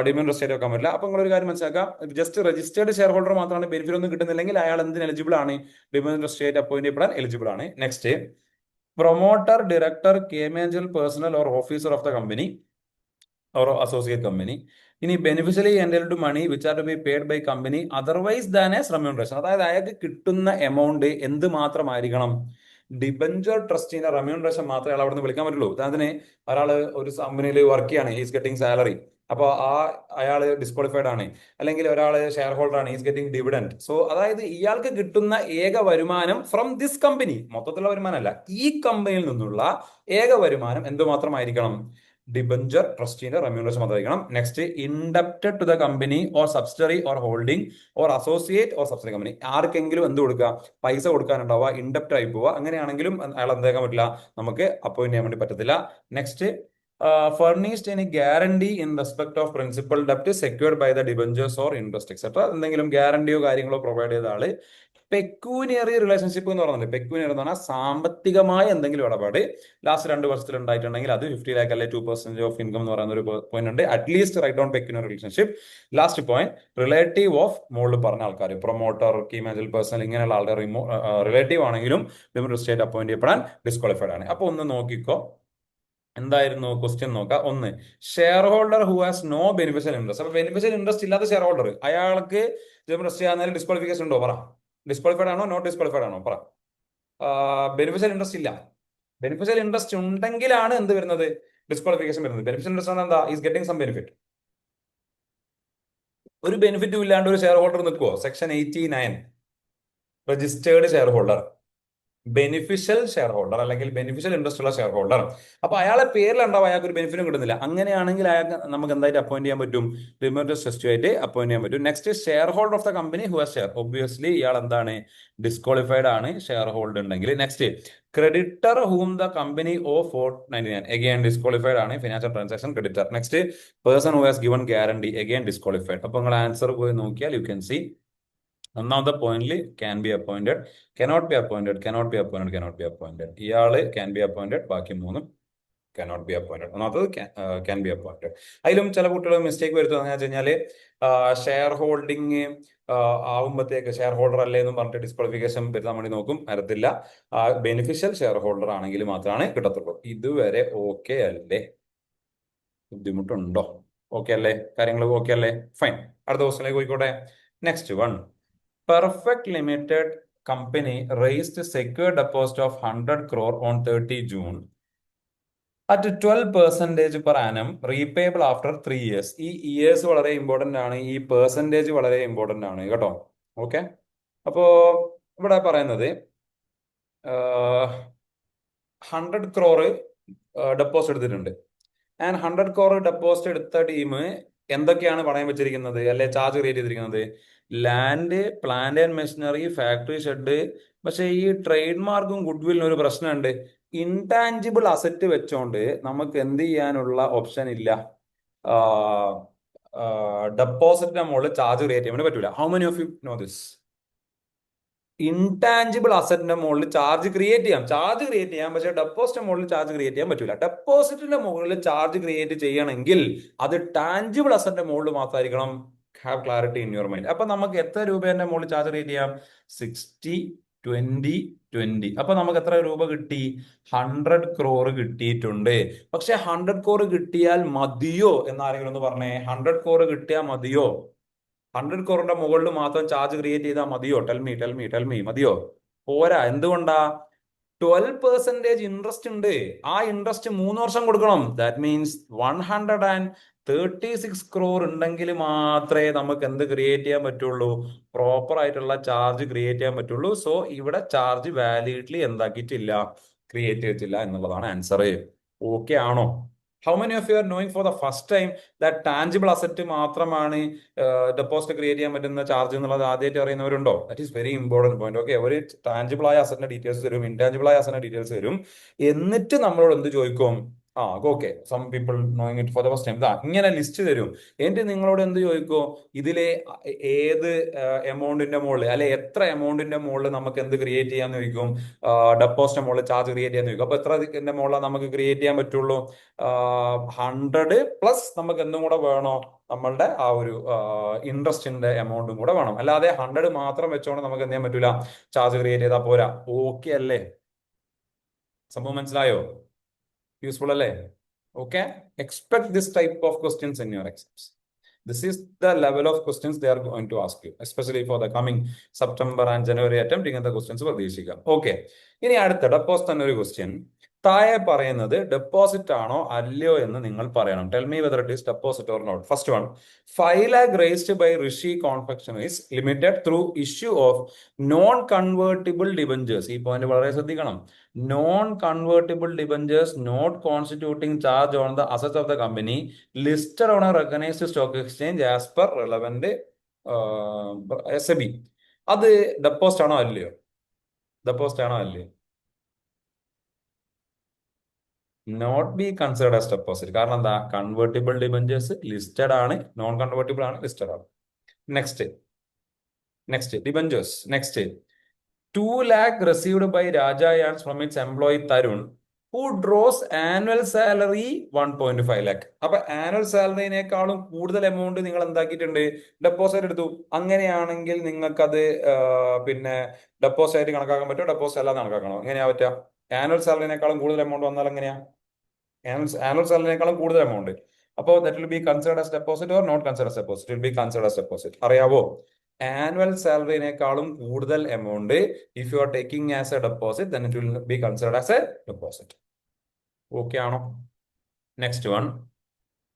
ഡിബഞ്ചർ ട്രസ്റ്റിലേക്ക് വെക്കാൻ പറ്റില്ല. അപ്പൊ നിങ്ങളൊരു കാര്യം മനസ്സിലാക്കാം, ജസ്റ്റ് രജിസ്റ്റേർഡ് ഷെയർ ഹോൾഡർ മാത്രമാണ് ബെനിഫിറ്റ് ഒന്നും കിട്ടുന്നില്ലെങ്കിൽ അയാൾ എന്തിന് എലിജിബിൾ ആണ്, ഡിബഞ്ചർ ട്രസ്റ്റിയായിട്ട് അപ്പോയിന്റ് ചെയ്യപ്പെടാൻ എലിജിബിൾ ആണ്. Next, promoter, director, key managerial personnel or officer of the company or associate company. ഇനി beneficially entitled to money which are to be paid by company otherwise than as remuneration. അതായത് അയാൾക്ക് കിട്ടുന്ന amount എന്ത് മാത്രമായിരിക്കണം, debenture ട്രസ്റ്റിന്റെ remuneration മാത്രമേ അയാൾ അവിടെ നിന്ന് വിളിക്കാൻ പറ്റുള്ളൂ. അതിന് ഒരാൾ ഒരു കമ്പനിയിൽ വർക്ക് ചെയ്യാണ്, ഈസ് ഗെറ്റിംഗ് സാലറി, അപ്പോൾ അയാൾ ഡിസ്ക്വാളിഫൈഡ് ആണ്. അല്ലെങ്കിൽ ഒരാൾ ഷെയർ ഹോൾഡർ ആണ്, ഈസ് ഗെറ്റിംഗ് ഡിവിഡൻഡ്. സോ അതായത് ഇയാൾക്ക് കിട്ടുന്ന ഏക വരുമാനം ഫ്രം ദിസ് കമ്പനി, മൊത്തത്തിലുള്ള വരുമാനമല്ല, ഈ കമ്പനിയിൽ നിന്നുള്ള ഏക വരുമാനം എന്തുമാത്രമായിരിക്കണം, ഡിബഞ്ചർ ട്രസ്റ്റിന്റെ റെമ്യൂണറേഷൻ മാത്രമായിരിക്കണം. Next, indebted to the company or subsidiary or holding or associate or subsidiary company. ആർക്കെങ്കിലും എന്ത് കൊടുക്കുക, പൈസ കൊടുക്കാനുണ്ടാവുക, ഇൻഡപ്റ്റ് ആയി പോവുക, അങ്ങനെയാണെങ്കിലും അയാൾ എന്താക്കാൻ പറ്റില്ല, നമുക്ക് അപ്പോയിന്റ് ചെയ്യാൻ വേണ്ടി പറ്റത്തില്ല. Next, furnished any guarantee in respect of principal debt secured by the debentures or interest etc. എന്തെങ്കിലും ഗ്യാരണ്ടിയോ കാര്യങ്ങളോ പ്രൊവൈഡ് ചെയ്ത ആള്. പെക്യൂനിയറി റിലേഷൻഷിപ്പ് എന്ന് പറയുന്നത്, പെക്യൂനിയറി എന്ന് പറഞ്ഞാൽ സാമ്പത്തികമായ എന്തെങ്കിലും ഇടപാട് ലാസ്റ്റ് 2 വർഷത്തിൽ ഉണ്ടായിട്ടുണ്ടെങ്കിൽ അത് 50 lakh അല്ലെ 2% ഓഫ് ഇൻകം എന്ന് പറയുന്ന ഒരു പോയിന്റ് ഉണ്ട്. At least write down pecuniary relationship. Last point, relative of മുകളിൽ പറഞ്ഞ ആൾക്കാർ, പ്രൊമോട്ടർ, കീ മാനേജർ പേഴ്സൺ, ഇങ്ങനെയുള്ള ആളുടെ റിലേറ്റീവ് ആണെങ്കിലും ലിമിറ്റഡ് സ്റ്റേറ്റ് അപ്പോയിന്റ് ചെയ്യപ്പെടാൻ ഡിസ്ക്വാളിഫൈഡ് ആണ്. അപ്പൊ ഒന്ന് നോക്കിക്കോ, എന്തായിരുന്നു ക്വസ്റ്റ്യൻ നോക്കാം. ഒന്ന്, share holder who has no beneficial interest. അപ്പൊ ബെനിഫിഷ്യൽ ഇൻട്രസ്റ്റ് ഇല്ലാത്ത ഷെയർ ഹോൾഡർ, അയാൾക്ക് രജിസ്റ്റർ ചെയ്യാൻ ഡിസ്ക്വാളിഫിക്കേഷൻ ഉണ്ടോ? പറ. ഡിസ്ക്വാളിഫൈഡ് ആണോ നോട്ട് ഡിസ്ക്വാളിഫൈഡ് ആണോ? പറ. ബെനിഫിഷ്യൽ ഇൻട്രസ്റ്റ് ഇല്ല. ബെനിഫിഷ്യൽ ഇൻട്രസ്റ്റ് ഉണ്ടെങ്കിലാണ് എന്ത് വരുന്നത്, ഡിസ്ക്വാളിഫിക്കേഷൻ വരുന്നത്. ബെനിഫിഷ്യൽ ഇൻട്രസ്റ്റ് എന്താ, ഈസ് ഗെറ്റിംഗ് സം ബെനിഫിറ്റ്. ഒരു ബെനിഫിറ്റും ഇല്ലാണ്ട് ഒരു ഷെയർ ഹോൾഡർ നിൽക്കുവോ? Section 89 registered share holder, beneficial share holder അല്ലെങ്കിൽ ബെനിഫിഷ്യൽ ഇൻട്രസ്റ്റ് ഉള്ള ഷെയർ ഹോൾഡർ. അപ്പൊ അയാളെ പേരിലുണ്ടാവും, അയാൾക്ക് ഒരു ബെനിഫിറ്റും കിട്ടുന്നില്ല. അങ്ങനെയാണെങ്കിൽ അയാൾക്ക് നമുക്ക് എന്തായിട്ട് അപ്പോയിന്റ് ചെയ്യാൻ പറ്റും, റിമോട്ട് ട്രസ്റ്റ് ആയിട്ട് അപ്പോയിന്റ് ചെയ്യാൻ പറ്റും. Next, share holder of the company who has share. Obviously ഇയാൾ എന്താണ്, ഡിസ്ക്വാളിഫൈഡ് ആണ് ഷെയർ ഹോൾഡർ ഉണ്ടെങ്കിൽ. Next, creditor whom the company owes 499, again disqualified ആണ്, financial transaction creditor. Next, person who has given guarantee, again disqualified. അപ്പൊ നിങ്ങൾ answer പോയി നോക്കിയാൽ you can see ഒന്നാമത്തെ പോയിന്റിൽ can be appointed, cannot be appointed, cannot be appointed, cannot be appointed. ഇയാള് can be appointed, ബാക്കി മൂന്നും കനോട്ട് ബി അപ്പോയിന്റഡ്. ഒന്നാമത്തത് ക്യാൻ ബി അപ്പോയിന്റഡ്. അതിലും ചില കുട്ടികൾ മിസ്റ്റേക്ക് വരുത്തുക വെച്ച് കഴിഞ്ഞാല് ഷെയർ ഹോൾഡിങ് ആവുമ്പോഴത്തേക്ക് ഷെയർ ഹോൾഡർ അല്ലേ എന്ന് പറഞ്ഞിട്ട് ഡിസ്ക്വാളിഫിക്കേഷൻ വരുത്താൻ വേണ്ടി നോക്കും, വരത്തില്ല. ബെനിഫിഷ്യൽ ഷെയർ ഹോൾഡർ ആണെങ്കിൽ മാത്രമാണ് കിട്ടത്തുള്ളൂ. ഇതുവരെ ഓക്കെ അല്ലേ? ബുദ്ധിമുട്ടുണ്ടോ? ഓക്കെ അല്ലേ? കാര്യങ്ങൾ ഓക്കെ അല്ലേ? ഫൈൻ. അടുത്ത ക്വസ്റ്റിലേക്ക് പോയിക്കോട്ടെ. Next one, Perfect Limited Company raised secured deposit of 100 crore on 30 June at 12% per annum, repayable after 3 years. ഈ ഇയേഴ്സ് വളരെ ഇമ്പോർട്ടന്റ് ആണ്, ഈ പെർസെൻറ്റേജ് വളരെ ഇമ്പോർട്ടന്റ് ആണ് കേട്ടോ. ഓക്കെ, അപ്പോ ഇവിടെ പറയുന്നത് 100 crore ഡെപ്പോസിറ്റ് എടുത്തിട്ടുണ്ട്. ആൻഡ് 100 crore ഡെപ്പോസിറ്റ് എടുത്ത ടീം എന്തൊക്കെയാണ് പണയം വെച്ചിരിക്കുന്നത്, അല്ലെ ചാർജ് ക്രിയേറ്റ് ചെയ്തിരിക്കുന്നത്? Land, plant and machinery, factory shed. പക്ഷെ ഈ ട്രേഡ് മാർക്കും ഗുഡ് വില്ലിനും ഒരു പ്രശ്നമുണ്ട്. ഇൻടാഞ്ചിബിൾ അസറ്റ് വെച്ചോണ്ട് നമുക്ക് എന്ത് ചെയ്യാനുള്ള ഓപ്ഷൻ ഇല്ല, ഡെപ്പോസിറ്റിന്റെ മുകളിൽ ചാർജ് ക്രിയേറ്റ് ചെയ്യാൻ പറ്റൂല. How many of you know this? Intangible അസറ്റിന്റെ മുകളിൽ ചാർജ് ക്രിയേറ്റ് ചെയ്യാം, പക്ഷേ ഡെപ്പോസിറ്റിന്റെ മുകളിൽ ചാർജ് ക്രിയേറ്റ് ചെയ്യാൻ പറ്റൂല. ഡെപ്പോസിറ്റിന്റെ മുകളിൽ ചാർജ് ക്രിയേറ്റ് ചെയ്യണമെങ്കിൽ അത് ടാഞ്ചിബിൾ അസറ്റിന്റെ മുകളിൽ മാത്രമായിരിക്കണം. Have clarity in your mind. അപ്പൊ നമുക്ക് എത്ര രൂപേന്റെ മുകളിൽ ചാർജ് ക്രിയേറ്റ് ചെയ്യാം? 60, 20, 20. അപ്പൊ നമുക്ക് എത്ര രൂപ കിട്ടി? 100 crore കിട്ടിയിട്ടുണ്ട്. പക്ഷെ 100 crore കിട്ടിയാൽ മതിയോ എന്നാരെങ്കിലും ഒന്ന് പറഞ്ഞേ. 100 crore കിട്ടിയാൽ മതിയോ? 100 crore മുകളിൽ മാത്രം ചാർജ് ക്രിയേറ്റ് ചെയ്താൽ മതിയോ? ടെൽമി മതിയോ? പോരാ. എന്തുകൊണ്ടാ? 12% ഇൻട്രസ്റ്റ് ഉണ്ട്. ആ ഇൻട്രസ്റ്റ് 3 വർഷം കൊടുക്കണം. ദാറ്റ് മീൻസ് 136 crore ഉണ്ടെങ്കിൽ മാത്രമേ നമുക്ക് എന്ത് ക്രിയേറ്റ് ചെയ്യാൻ പറ്റുള്ളൂ, പ്രോപ്പർ ആയിട്ടുള്ള ചാർജ് ക്രിയേറ്റ് ചെയ്യാൻ പറ്റുള്ളൂ. സോ ഇവിടെ ചാർജ് വാലിഡ്ലി എന്താക്കിയിട്ടില്ല, ക്രിയേറ്റ് ചെയ്തിട്ടില്ല എന്നുള്ളതാണ് ആൻസർ. ഓക്കെ ആണോ? How many of you are knowing for the first time that tangible asset മാത്രമാണ് ഡെപ്പോസിറ്റ് ക്രിയേറ്റ് ചെയ്യാൻ പറ്റുന്ന ചാർജ് എന്നുള്ളത് ആദ്യമായിട്ട് അറിയുന്നവരുണ്ടോ? That is very important point. Okay, ഒരു ടാഞ്ചിബിൾ ആയ അസറ്റിന്റെ ഡീറ്റെയിൽസ് തരും, ഇൻടാഞ്ചിബിൾ ആയ അസറ്റിന്റെ ഡീറ്റെയിൽസ് തരും, എന്നിട്ട് നമ്മളോട് എന്ത് ചോദിക്കും? Okay, some people knowing it for the first time. ഇങ്ങനെ ലിസ്റ്റ് തരും. എന്നിട്ട് നിങ്ങളോട് എന്ത് ചോദിക്കോ? ഇതിലെ ഏത് എമൗണ്ടിന്റെ മുകളിൽ, അല്ലെ എത്ര എമൗണ്ടിന്റെ മുകളിൽ നമുക്ക് എന്ത് ക്രിയേറ്റ് ചെയ്യാന്ന് ചോദിക്കും? ഡെപ്പോസിറ്റിന്റെ മുകളിൽ ചാർജ് ക്രിയേറ്റ് ചെയ്യാന്ന് ചോദിക്കും. അപ്പൊ എത്ര മുകളിൽ നമുക്ക് ക്രിയേറ്റ് ചെയ്യാൻ പറ്റുള്ളൂ? 100 പ്ലസ് നമുക്ക് എന്തും കൂടെ വേണോ? നമ്മളുടെ ആ ഒരു ഇൻട്രസ്റ്റിന്റെ എമൗണ്ടും കൂടെ വേണം. അല്ലാതെ 100 മാത്രം വെച്ചോണ്ട് നമുക്ക് എന്ത് ചെയ്യാൻ പറ്റൂല, ചാർജ് ക്രിയേറ്റ് ചെയ്താൽ പോരാ. ഓക്കെ അല്ലേ? സംഭവം മനസ്സിലായോ? യൂസ്ഫുൾ അല്ലേ? Okay, expect this type of questions in your exams. This is the level of questions they are going to ask you, especially for the coming September and January attempt. ഇങ്ങനത്തെ questions പ്രതീക്ഷിക്കാം. ഓക്കെ, ഇനി അടുത്ത deposit തന്നെ ഒരു question. താഴെ പറയുന്നത് deposit ആണോ അല്ലയോ എന്ന് നിങ്ങൾ പറയണം. Tell me whether it is deposit or not. First one, 5 lakh raised by Rishi Confectioneries Limited through issue of non convertible debentures. ഈ പോയിന്റ് വളരെ ശ്രദ്ധിക്കണം. Non convertible debentures not constituting charge on the assets of the company listed on a recognised stock exchange as per relevant SEBI. അത് deposit ആണോ അല്ലയോ? Deposit ആണോ അല്ലയോ? Not be considered as deposit. കാരണം എന്താ? കൺവേർട്ടിബിൾ ഡിബഞ്ചേഴ്സ് ലിസ്റ്റഡ് ആണ്, non convertible ആണ്, listed ആണ്. Next debentures. Next, 2 lakh received by Raja Yarns from its employee Tarun, who draws annual salary 1.5 lakh. അപ്പൊ ആനുവൽ സാലറിനേക്കാളും കൂടുതൽ എമൗണ്ട് നിങ്ങൾ എന്താക്കിയിട്ടുണ്ട്? ഡെപ്പോസിറ്റ് എടുത്തു. അങ്ങനെയാണെങ്കിൽ നിങ്ങൾക്കത് പിന്നെ ഡെപ്പോസിറ്റ് ആയിട്ട് കണക്കാക്കാൻ പറ്റുമോ? ഡെപ്പോസിറ്റ് അല്ലാതെ കണക്കാക്കണോ? എങ്ങനെയാ പറ്റുക? ആനുവൽ സാലറിനേക്കാളും കൂടുതൽ എമൗണ്ട് വന്നാൽ എങ്ങനെയാ? ആനുവൽ സാലറിനേക്കാളും കൂടുതൽ എമൗണ്ട്. അപ്പോൾ that will be considered as deposit or not considered as deposit? Will be considered as deposit. അറിയാവോ? ആനുവൽ സാലറിനേക്കാളും കൂടുതൽ amount if you are taking as a deposit then it will be considered as a deposit. Okay ആണോ? Next one,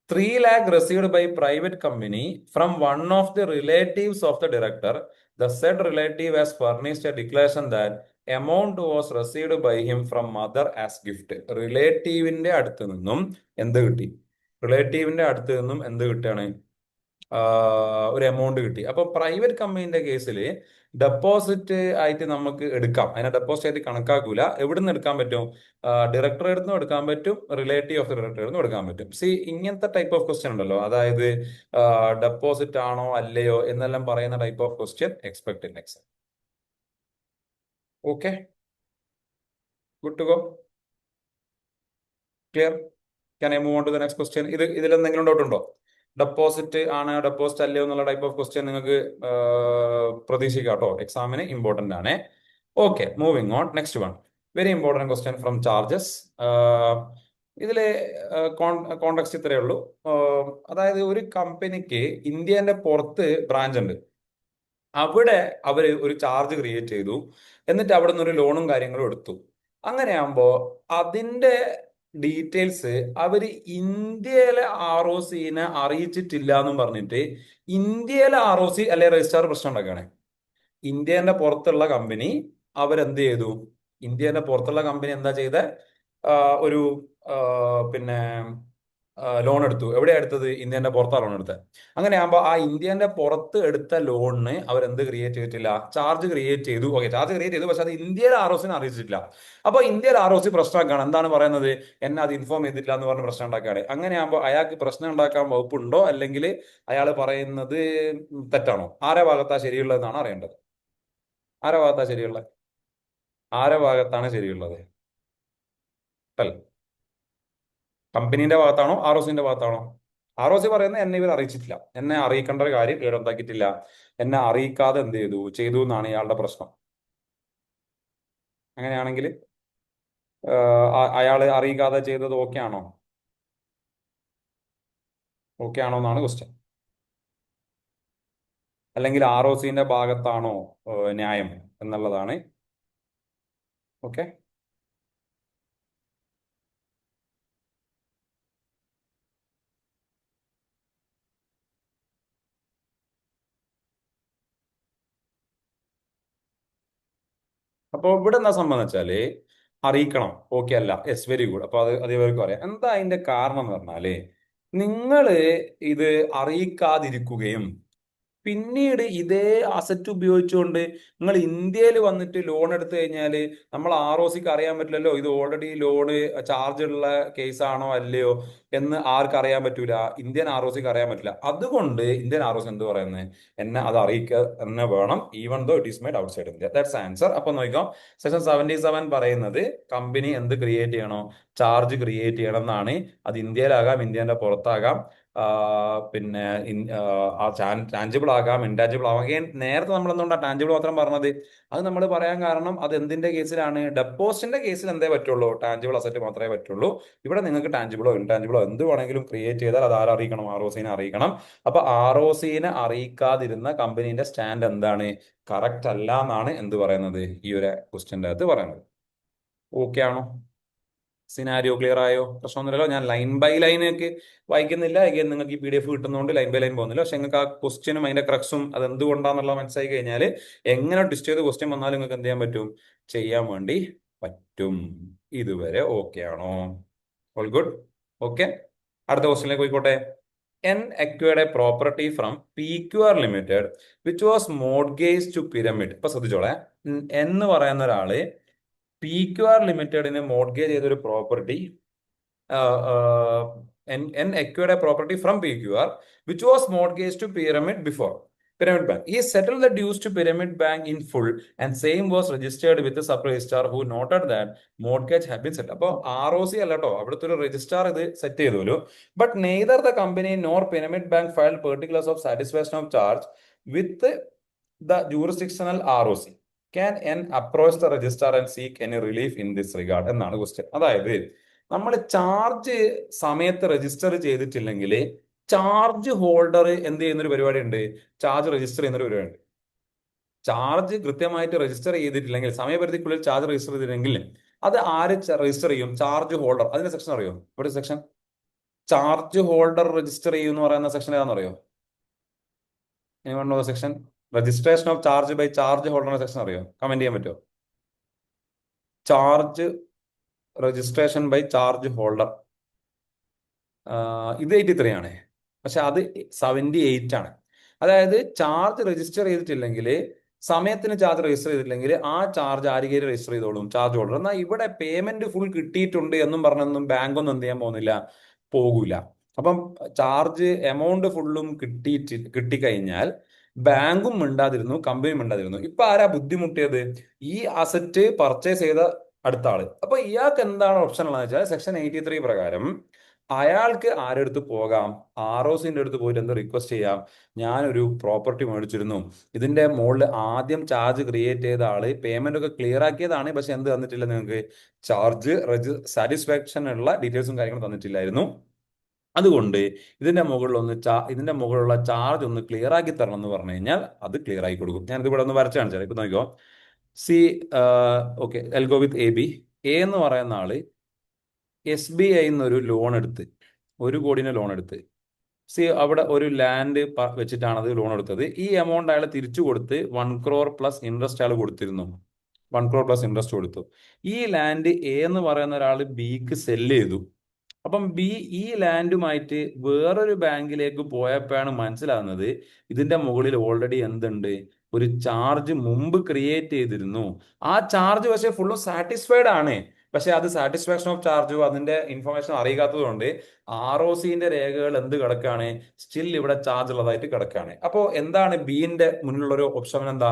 3 lakh received by private company from one of the relatives of the director. The said relative has furnished a declaration that amount was received by him from mother as gift. റിലേറ്റീവിന്റെ അടുത്ത് നിന്നും എന്ത് കിട്ടി? റിലേറ്റീവിന്റെ അടുത്ത് നിന്നും എന്ത് കിട്ടുകയാണ്? ഒരു amount കിട്ടി. അപ്പൊ പ്രൈവറ്റ് കമ്പനീന്റെ കേസിൽ ഡെപ്പോസിറ്റ് ആയിട്ട് നമുക്ക് എടുക്കാം. അതിനെ ഡെപ്പോസിറ്റ് ആയിട്ട് കണക്കാക്കൂല. എവിടെ നിന്ന് എടുക്കാൻ പറ്റും? ഡയറക്ടറെ അടുത്തും എടുക്കാൻ പറ്റും, റിലേറ്റീവ് ഓഫ് ദ ഡയറക്ടറെ അടുത്തും എടുക്കാൻ പറ്റും. സി, ഇങ്ങനത്തെ ടൈപ്പ് ഓഫ് ക്വസ്റ്റ്യൻ ഉണ്ടല്ലോ, അതായത് ഡെപ്പോസിറ്റ് ആണോ അല്ലയോ എന്നെല്ലാം പറയുന്ന type of question expect in exam. Okay, good to go? Clear? Can I move on to the next question? ഇതിൽ എന്തെങ്കിലും ഡൗട്ട് ഉണ്ടോ? ഡെപ്പോസിറ്റ് ആണ് ഡെപ്പോസിറ്റ് അല്ലയോ എന്നുള്ള ടൈപ്പ് ഓഫ് ക്വസ്റ്റ്യൻ നിങ്ങൾക്ക് പ്രതീക്ഷിക്കാം കേട്ടോ. എക്സാമിന് ഇമ്പോർട്ടന്റ് ആണ്. Okay, moving on. Next one, very important question from charges. ഇതിലെ കോണ്ടെക്സ്റ്റ് ഇത്രയേ ഉള്ളൂ. അതായത് ഒരു കമ്പനിക്ക് ഇന്ത്യന്റെ പുറത്ത് ബ്രാഞ്ച് ഉണ്ട്. അവിടെ അവർ ഒരു ചാർജ് ക്രിയേറ്റ് ചെയ്തു, എന്നിട്ട് അവിടെ നിന്ന് ഒരു ലോണും കാര്യങ്ങളും എടുത്തു. അങ്ങനെയാകുമ്പോൾ അതിന്റെ ഡീറ്റെയിൽസ് അവര് ഇന്ത്യയിലെ ROCനെ അറിയിച്ചിട്ടില്ല എന്നും പറഞ്ഞിട്ട് ഇന്ത്യയിലെ ROC അല്ലെ രജിസ്ട്രാർ പ്രശ്നം ഉണ്ടാക്കുകയാണ്. ഇന്ത്യന്റെ പുറത്തുള്ള കമ്പനി അവരെന്ത് ചെയ്തു? ഇന്ത്യന്റെ പുറത്തുള്ള കമ്പനി എന്താ ചെയ്ത? ഒരു പിന്നെ ലോൺ എടുത്തു. എവിടെയാ എടുത്തത്? ഇന്ത്യന്റെ പുറത്താണ് ലോൺ എടുത്തത്. അങ്ങനെയാകുമ്പോൾ ആ ഇന്ത്യന്റെ പുറത്ത് എടുത്ത ലോണിന് അവരെന്ത് ക്രിയേറ്റ് ചെയ്തിട്ടില്ല? ചാർജ് ക്രിയേറ്റ് ചെയ്തു. ഓക്കെ, ചാർജ് ക്രിയേറ്റ് ചെയ്തു, പക്ഷെ അത് ഇന്ത്യയിലെ ROCനെ അറിയിച്ചിട്ടില്ല. അപ്പൊ ഇന്ത്യയിലെ ROC പ്രശ്നമാക്കുകയാണ്. എന്താണ് പറയുന്നത്? എന്നെ അത് ഇൻഫോം ചെയ്തിട്ടില്ല എന്ന് പറഞ്ഞ് പ്രശ്നം ഉണ്ടാക്കുകയാണ്. അങ്ങനെയാകുമ്പോൾ അയാൾക്ക് പ്രശ്നം ഉണ്ടാക്കാൻ വകുപ്പുണ്ടോ, അല്ലെങ്കിൽ അയാൾ പറയുന്നത് തെറ്റാണോ? ആരെ ഭാഗത്താ ശരിയുള്ളതെന്നാണ് അറിയേണ്ടത്. ആരെ ഭാഗത്താ ശരിയുള്ളത്? ആരെ ഭാഗത്താണ് ശരിയുള്ളത്? കമ്പനീന്റെ ഭാഗത്താണോ ROCന്റെ ഭാഗത്താണോ? ROC പറയുന്നത് എന്നെ ഇവർ അറിയിച്ചിട്ടില്ല, എന്നെ അറിയിക്കേണ്ട ഒരു കാര്യം ഇവർ എന്താക്കിയിട്ടില്ല, എന്നെ അറിയിക്കാതെ എന്ത് ചെയ്തു എന്നാണ് ഇയാളുടെ പ്രശ്നം. അങ്ങനെയാണെങ്കിൽ അയാൾ അറിയിക്കാതെ ചെയ്തത് ഓക്കെ ആണോ? ഓക്കെ ആണോ എന്നാണ് ക്വസ്റ്റ്യൻ. അല്ലെങ്കിൽ ROCന്റെ ഭാഗത്താണോ ന്യായം എന്നുള്ളതാണ്. ഓക്കെ, അപ്പോൾ ഇവിടെ എന്താ സംബന്ധിച്ചാല് അറിയിക്കണം. ഓക്കെ അല്ല, യെസ്, വെരി ഗുഡ്. അപ്പൊ അത് ഇവർക്ക് പറയാം. എന്താ അതിന്റെ കാരണം എന്ന് പറഞ്ഞാല്, നിങ്ങള് ഇത് അറിയിക്കാതിരിക്കുകയും പിന്നീട് ഇതേ അസറ്റ് ഉപയോഗിച്ചുകൊണ്ട് നിങ്ങൾ ഇന്ത്യയിൽ വന്നിട്ട് ലോൺ എടുത്തു കഴിഞ്ഞാൽ നമ്മൾ ROCക്ക് അറിയാൻ പറ്റില്ലല്ലോ ഇത് ഓൾറെഡി ലോണ് ചാർജ് ഉള്ള കേസാണോ അല്ലയോ എന്ന് ആർക്കറിയാൻ പറ്റൂല. ഇന്ത്യൻ ROCക്ക് അറിയാൻ പറ്റില്ല. അതുകൊണ്ട് ഇന്ത്യൻ ROC എന്ത് പറയുന്നത്? എന്നെ അത് അറിയിക്കുക തന്നെ വേണം, even though it is made outside India. That's answer. അപ്പൊ നോക്കാം, സെക്ഷൻ 77 പറയുന്നത് കമ്പനി എന്ത് ക്രിയേറ്റ് ചെയ്യണോ? ചാർജ് ക്രിയേറ്റ് ചെയ്യണം എന്നാണ്. അത് ഇന്ത്യയിലാകാം, ഇന്ത്യന്റെ പുറത്താകാം, പിന്നെ ടാഞ്ചിബിൾ ആകാം, ഇൻടാഞ്ചിബിൾ ആകാം. നേരത്തെ നമ്മൾ എന്തുകൊണ്ടാണ് ടാഞ്ചിബിൾ മാത്രം പറഞ്ഞത്? അത് നമ്മൾ പറയാൻ കാരണം അത് എന്തിന്റെ കേസിലാണ്? ഡെപ്പോസിറ്റിന്റെ കേസിൽ എന്തേ പറ്റുള്ളൂ? ടാഞ്ചിബിൾ അസറ്റ് മാത്രമേ പറ്റുള്ളൂ. ഇവിടെ നിങ്ങൾക്ക് ടാഞ്ചിബിളോ ഇൻടാഞ്ചിബിളോ എന്ത് വേണമെങ്കിലും ക്രിയേറ്റ് ചെയ്താൽ അത് ആരറിയിക്കണം? ROCനെ അറിയിക്കണം. അപ്പൊ ROCനെ അറിയിക്കാതിരുന്ന കമ്പനീന്റെ സ്റ്റാൻഡ് എന്താണ്? കറക്റ്റ് അല്ല എന്നാണ് എന്ത് പറയുന്നത്? ഈ ഒരു ക്വസ്റ്റ്യൻ്റെ അകത്ത് പറയുന്നത്. ഓക്കെ ആണോ? സിനാരിയോ ക്ലിയർ ആയോ? പ്രശ്നമൊന്നുമില്ലല്ലോ. ഞാൻ ലൈൻ ബൈ ലൈൻ ഒക്കെ വായിക്കുന്നില്ല. again നിങ്ങൾക്ക് ഈ PDF കിട്ടുന്നതുകൊണ്ട് ലൈൻ ബൈ ലൈൻ പോകുന്നില്ല. പക്ഷെ നിങ്ങൾക്ക് ആ ക്വസ്റ്റ്യനും അതിന്റെ ക്രക്സും അത് എന്തുകൊണ്ടാന്നുള്ളത് മനസ്സിലായി കഴിഞ്ഞാൽ എങ്ങനെ ട്വിസ്റ്റ് ചെയ്ത് ക്വസ്റ്റ്യൻ വന്നാലും നിങ്ങൾക്ക് എന്ത് ചെയ്യാൻ പറ്റും? ചെയ്യാൻ വേണ്ടി പറ്റും. ഇതുവരെ ഓക്കെ ആണോ? All good. ഓക്കെ, അടുത്ത ക്വസ്റ്റ്യനിലേക്ക് പോയിക്കോട്ടെ. N acquired a property from PQR Limited which was mortgaged to Pyramid. ഇപ്പൊ ശ്രദ്ധിച്ചോളെ, എന്ന് പറയുന്ന ഒരാള് PQR ലിമിറ്റഡിന് മോർഗേജ് ചെയ്തൊരു property, and acquired a property from PQR which was mortgaged to Pyramid before. Pyramid Bank. He settled the dues to Pyramid Bank in full and same was registered with the sub-registrar who noted that mortgage had been settled. അപ്പോൾ ROC അല്ല കേട്ടോ, അവിടുത്തെ ഒരു registrar ഇത് set ചെയ്തോലു. But neither the company nor Pyramid Bank filed particulars of satisfaction of charge with the jurisdictional ROC. Can an approach the registrar and seek any relief in this regard എന്നാണ് question. അതായത് നമ്മൾ charge സമയത്ത് register ചെയ്തിട്ടില്ലെങ്കിൽ charge holder എന്ത് ചെയ്യുന്നൊരു പരിപാടി ഉണ്ട്? Charge register ചെയ്യുന്നൊരു പരിപാടി ഉണ്ട്. ചാർജ് കൃത്യമായിട്ട് രജിസ്റ്റർ ചെയ്തിട്ടില്ലെങ്കിൽ, സമയപരിധിക്കുള്ളിൽ ചാർജ് രജിസ്റ്റർ ചെയ്തില്ലെങ്കിൽ അത് ആര് രജിസ്റ്റർ ചെയ്യും? Charge holder. അതിന്റെ സെക്ഷൻ അറിയോ? ഇവിടെ സെക്ഷൻ ചാർജ് ഹോൾഡർ രജിസ്റ്റർ ചെയ്യും എന്ന് പറയുന്ന സെക്ഷൻ ഏതാണെന്ന് അറിയോ? Section registration of charge by charge holder section അറിയോ? കമന്റ് ചെയ്യാൻ പറ്റുമോ? Charge registration by charge holder, ഇത് 83 ആണ്, പക്ഷെ അത് 78 ആണ്. അതായത് ചാർജ് രജിസ്റ്റർ ചെയ്തിട്ടില്ലെങ്കിൽ, സമയത്തിന് ചാർജ് രജിസ്റ്റർ ചെയ്തിട്ടില്ലെങ്കിൽ ആ ചാർജ് ആര് കയറി രജിസ്റ്റർ ചെയ്തോളും? Charge holder. എന്നാൽ ഇവിടെ പേയ്മെന്റ് ഫുൾ കിട്ടിയിട്ടുണ്ട് എന്നും പറഞ്ഞൊന്നും ബാങ്കൊന്നും എന്ത് ചെയ്യാൻ പോകുന്നില്ല, പോകൂല. അപ്പം ചാർജ് എമൗണ്ട് ഫുള്ളും കിട്ടിക്കഴിഞ്ഞാൽ ബാങ്കും മിണ്ടാതിരുന്നു, കമ്പനിയും മിണ്ടാതിരുന്നു. ഇപ്പൊ ആരാ ബുദ്ധിമുട്ടിയത്? ഈ അസറ്റ് പർച്ചേസ് ചെയ്ത അടുത്ത ആള്. അപ്പൊ ഇയാൾക്ക് എന്താണ് ഓപ്ഷൻ ഉള്ളതെന്ന് വെച്ചാൽ സെക്ഷൻ 83 പ്രകാരം അയാൾക്ക് ആരെടുത്ത് പോകാം? ROCന്റെ അടുത്ത് പോയിട്ട് എന്ത് റിക്വസ്റ്റ് ചെയ്യാം? ഞാനൊരു പ്രോപ്പർട്ടി മേടിച്ചിരുന്നു, ഇതിന്റെ മുകളിൽ ആദ്യം ചാർജ് ക്രിയേറ്റ് ചെയ്ത ആള് പേയ്മെന്റ് ഒക്കെ ക്ലിയർ ആക്കിയതാണ്, പക്ഷെ എന്ത് തന്നിട്ടില്ല നിങ്ങൾക്ക്? ചാർജ് സാറ്റിസ്ഫാക്ഷൻ ഉള്ള ഡീറ്റെയിൽസും കാര്യങ്ങളും തന്നിട്ടില്ലായിരുന്നു. അതുകൊണ്ട് ഇതിന്റെ മുകളിലുള്ള ചാർജ് ഒന്ന് ക്ലിയർ ആക്കി തരണം എന്ന് പറഞ്ഞു കഴിഞ്ഞാൽ അത് ക്ലിയർ ആക്കി കൊടുക്കും. ഞാൻ ഇത് ഇവിടെ ഒന്ന് വരച്ച് കാണിച്ചാൽ ഇപ്പൊ നോക്കിക്കോ. സി, ഓക്കെ, എൽഗോ വിത്ത് AB. എന്ന് പറയുന്ന ആള് SBI ഒരു ലോൺ എടുത്ത്, 1 കോടിന്റെ ലോൺ എടുത്ത്. അവിടെ ഒരു ലാൻഡ് വെച്ചിട്ടാണ് അത് ലോൺ എടുത്തത്. ഈ എമൗണ്ട് അയാൾ തിരിച്ചു കൊടുത്ത് 1 crore പ്ലസ് ഇൻട്രസ്റ്റ് അയാൾ കൊടുത്തിരുന്നു. 1 crore പ്ലസ് ഇൻട്രസ്റ്റ് കൊടുത്തു. ഈ ലാൻഡ് എന്ന് പറയുന്ന ഒരാൾ Bക്ക് സെല്ല് ചെയ്തു. അപ്പം ഈ ലാൻഡുമായിട്ട് വേറൊരു ബാങ്കിലേക്ക് പോയപ്പോഴാണ് മനസ്സിലാകുന്നത് ഇതിന്റെ മുകളിൽ ഓൾറെഡി എന്തുണ്ട്? ഒരു ചാർജ് മുമ്പ് ക്രിയേറ്റ് ചെയ്തിരുന്നു. ആ ചാർജ് പക്ഷെ ഫുള്ളും സാറ്റിസ്ഫൈഡ് ആണ്, പക്ഷെ അത് സാറ്റിസ്ഫാക്ഷൻ ഓഫ് ചാർജോ അതിന്റെ ഇൻഫർമേഷൻ അറിയാത്തത് കൊണ്ട് ROCന്റെ രേഖകൾ എന്ത് കിടക്കാണ്? സ്റ്റിൽ ഇവിടെ ചാർജ് ഉള്ളതായിട്ട് കിടക്കാണ്. അപ്പോൾ എന്താണ് ബിന്റെ മുന്നിലുള്ള ഒരു ഓപ്ഷൻ? എന്താ?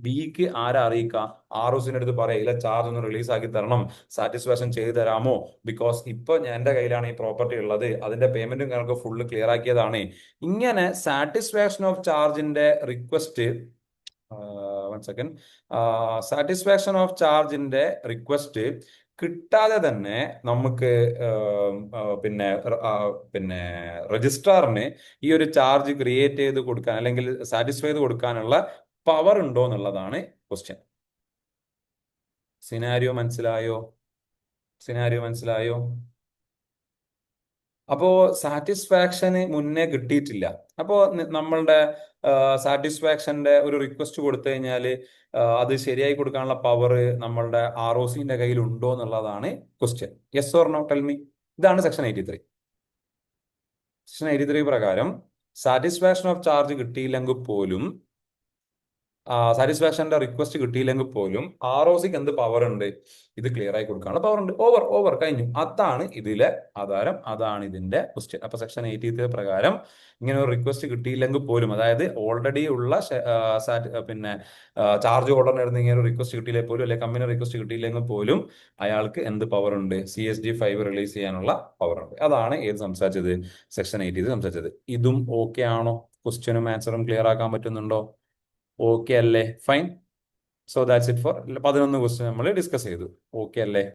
Bക്ക് ആരെ അറിയിക്കാം? ROCന്റെ അടുത്ത് പറയാം, ഇല്ല ചാർജ് ഒന്ന് റിലീസ് ആക്കി തരണം, സാറ്റിസ്ഫാക്ഷൻ ചെയ്തു തരാമോ? ബിക്കോസ് ഇപ്പൊ എന്റെ കയ്യിലാണ് ഈ പ്രോപ്പർട്ടി ഉള്ളത്, അതിന്റെ പേയ്മെന്റും ഞങ്ങൾക്ക് ഫുള്ള് ക്ലിയർ ആക്കിയതാണ്. ഇങ്ങനെ സാറ്റിസ്ഫാക്ഷൻ ഓഫ് ചാർജിന്റെ റിക്വസ്റ്റ്, സാറ്റിസ്ഫാക്ഷൻ ഓഫ് ചാർജിന്റെ റിക്വസ്റ്റ് കിട്ടാതെ തന്നെ നമുക്ക് പിന്നെ രജിസ്ട്രാറിന് ഈ ഒരു ചാർജ് ക്രിയേറ്റ് ചെയ്ത് കൊടുക്കാൻ അല്ലെങ്കിൽ സാറ്റിസ്ഫൈ ചെയ്ത് കൊടുക്കാനുള്ള പവർ ഉണ്ടോ എന്നുള്ളതാണ് ക്വസ്റ്റ്യൻ. സിനാരിയോ മനസ്സിലായോ? സിനാരിയോ മനസ്സിലായോ? അപ്പോ സാറ്റിസ്ഫാക്ഷന് മുന്നേ കിട്ടിയിട്ടില്ല. അപ്പോ നമ്മളുടെ സാറ്റിസ്ഫാക്ഷന്റെ ഒരു റിക്വസ്റ്റ് കൊടുത്തു കഴിഞ്ഞാൽ അത് ശരിയായി കൊടുക്കാനുള്ള പവർ നമ്മളുടെ ROCന്റെ കയ്യിൽ ഉണ്ടോ എന്നുള്ളതാണ് question. Yes or no, tell me. ഇതാണ് സെക്ഷൻ 83. സെക്ഷൻ 83 പ്രകാരം സാറ്റിസ്ഫാക്ഷൻ ഓഫ് ചാർജ് കിട്ടിയില്ലെങ്കിൽ പോലും, സാറ്റിസ്ഫാക്ഷന്റെ റിക്വസ്റ്റ് കിട്ടിയില്ലെങ്കിൽ പോലും ROCക്ക് എന്ത് പവർ ഉണ്ട്? ഇത് ക്ലിയർ ആയി കൊടുക്കാനുള്ള പവർ ഉണ്ട്. ഓവർ കഴിഞ്ഞു. അതാണ് ഇതിലെ ആധാരം, അതാണ് ഇതിന്റെ ക്വസ്റ്റ്യൻ. അപ്പൊ സെക്ഷൻ 83 പ്രകാരം ഇങ്ങനെ ഒരു റിക്വസ്റ്റ് കിട്ടിയില്ലെങ്കിൽ പോലും, അതായത് ഓൾറെഡി ഉള്ള പിന്നെ ചാർജ് ഹോൾഡറിന് ഇടുന്ന ഇങ്ങനെ ഒരു റിക്വസ്റ്റ് കിട്ടിയില്ലെങ്കിൽ പോലും, അല്ലെങ്കിൽ കമ്പനി റിക്വസ്റ്റ് കിട്ടിയില്ലെങ്കിൽ പോലും അയാൾക്ക് എന്ത് പവർ ഉണ്ട്? CSD5 റിലീസ് ചെയ്യാനുള്ള പവർ ഉണ്ട്. അതാണ് ഏത് സംസാരിച്ചത്? സെക്ഷൻ 83 സംസാരിച്ചത്. ഇതും ഓക്കെ ആണോ? ക്വസ്റ്റ്യനും ആൻസറും ക്ലിയർ ആക്കാൻ പറ്റുന്നുണ്ടോ? ഓക്കെ അല്ലേ? Fine. So that's it for 11 question നമ്മൾ ഡിസ്കസ് ചെയ്തു. ഓക്കെ അല്ലേ?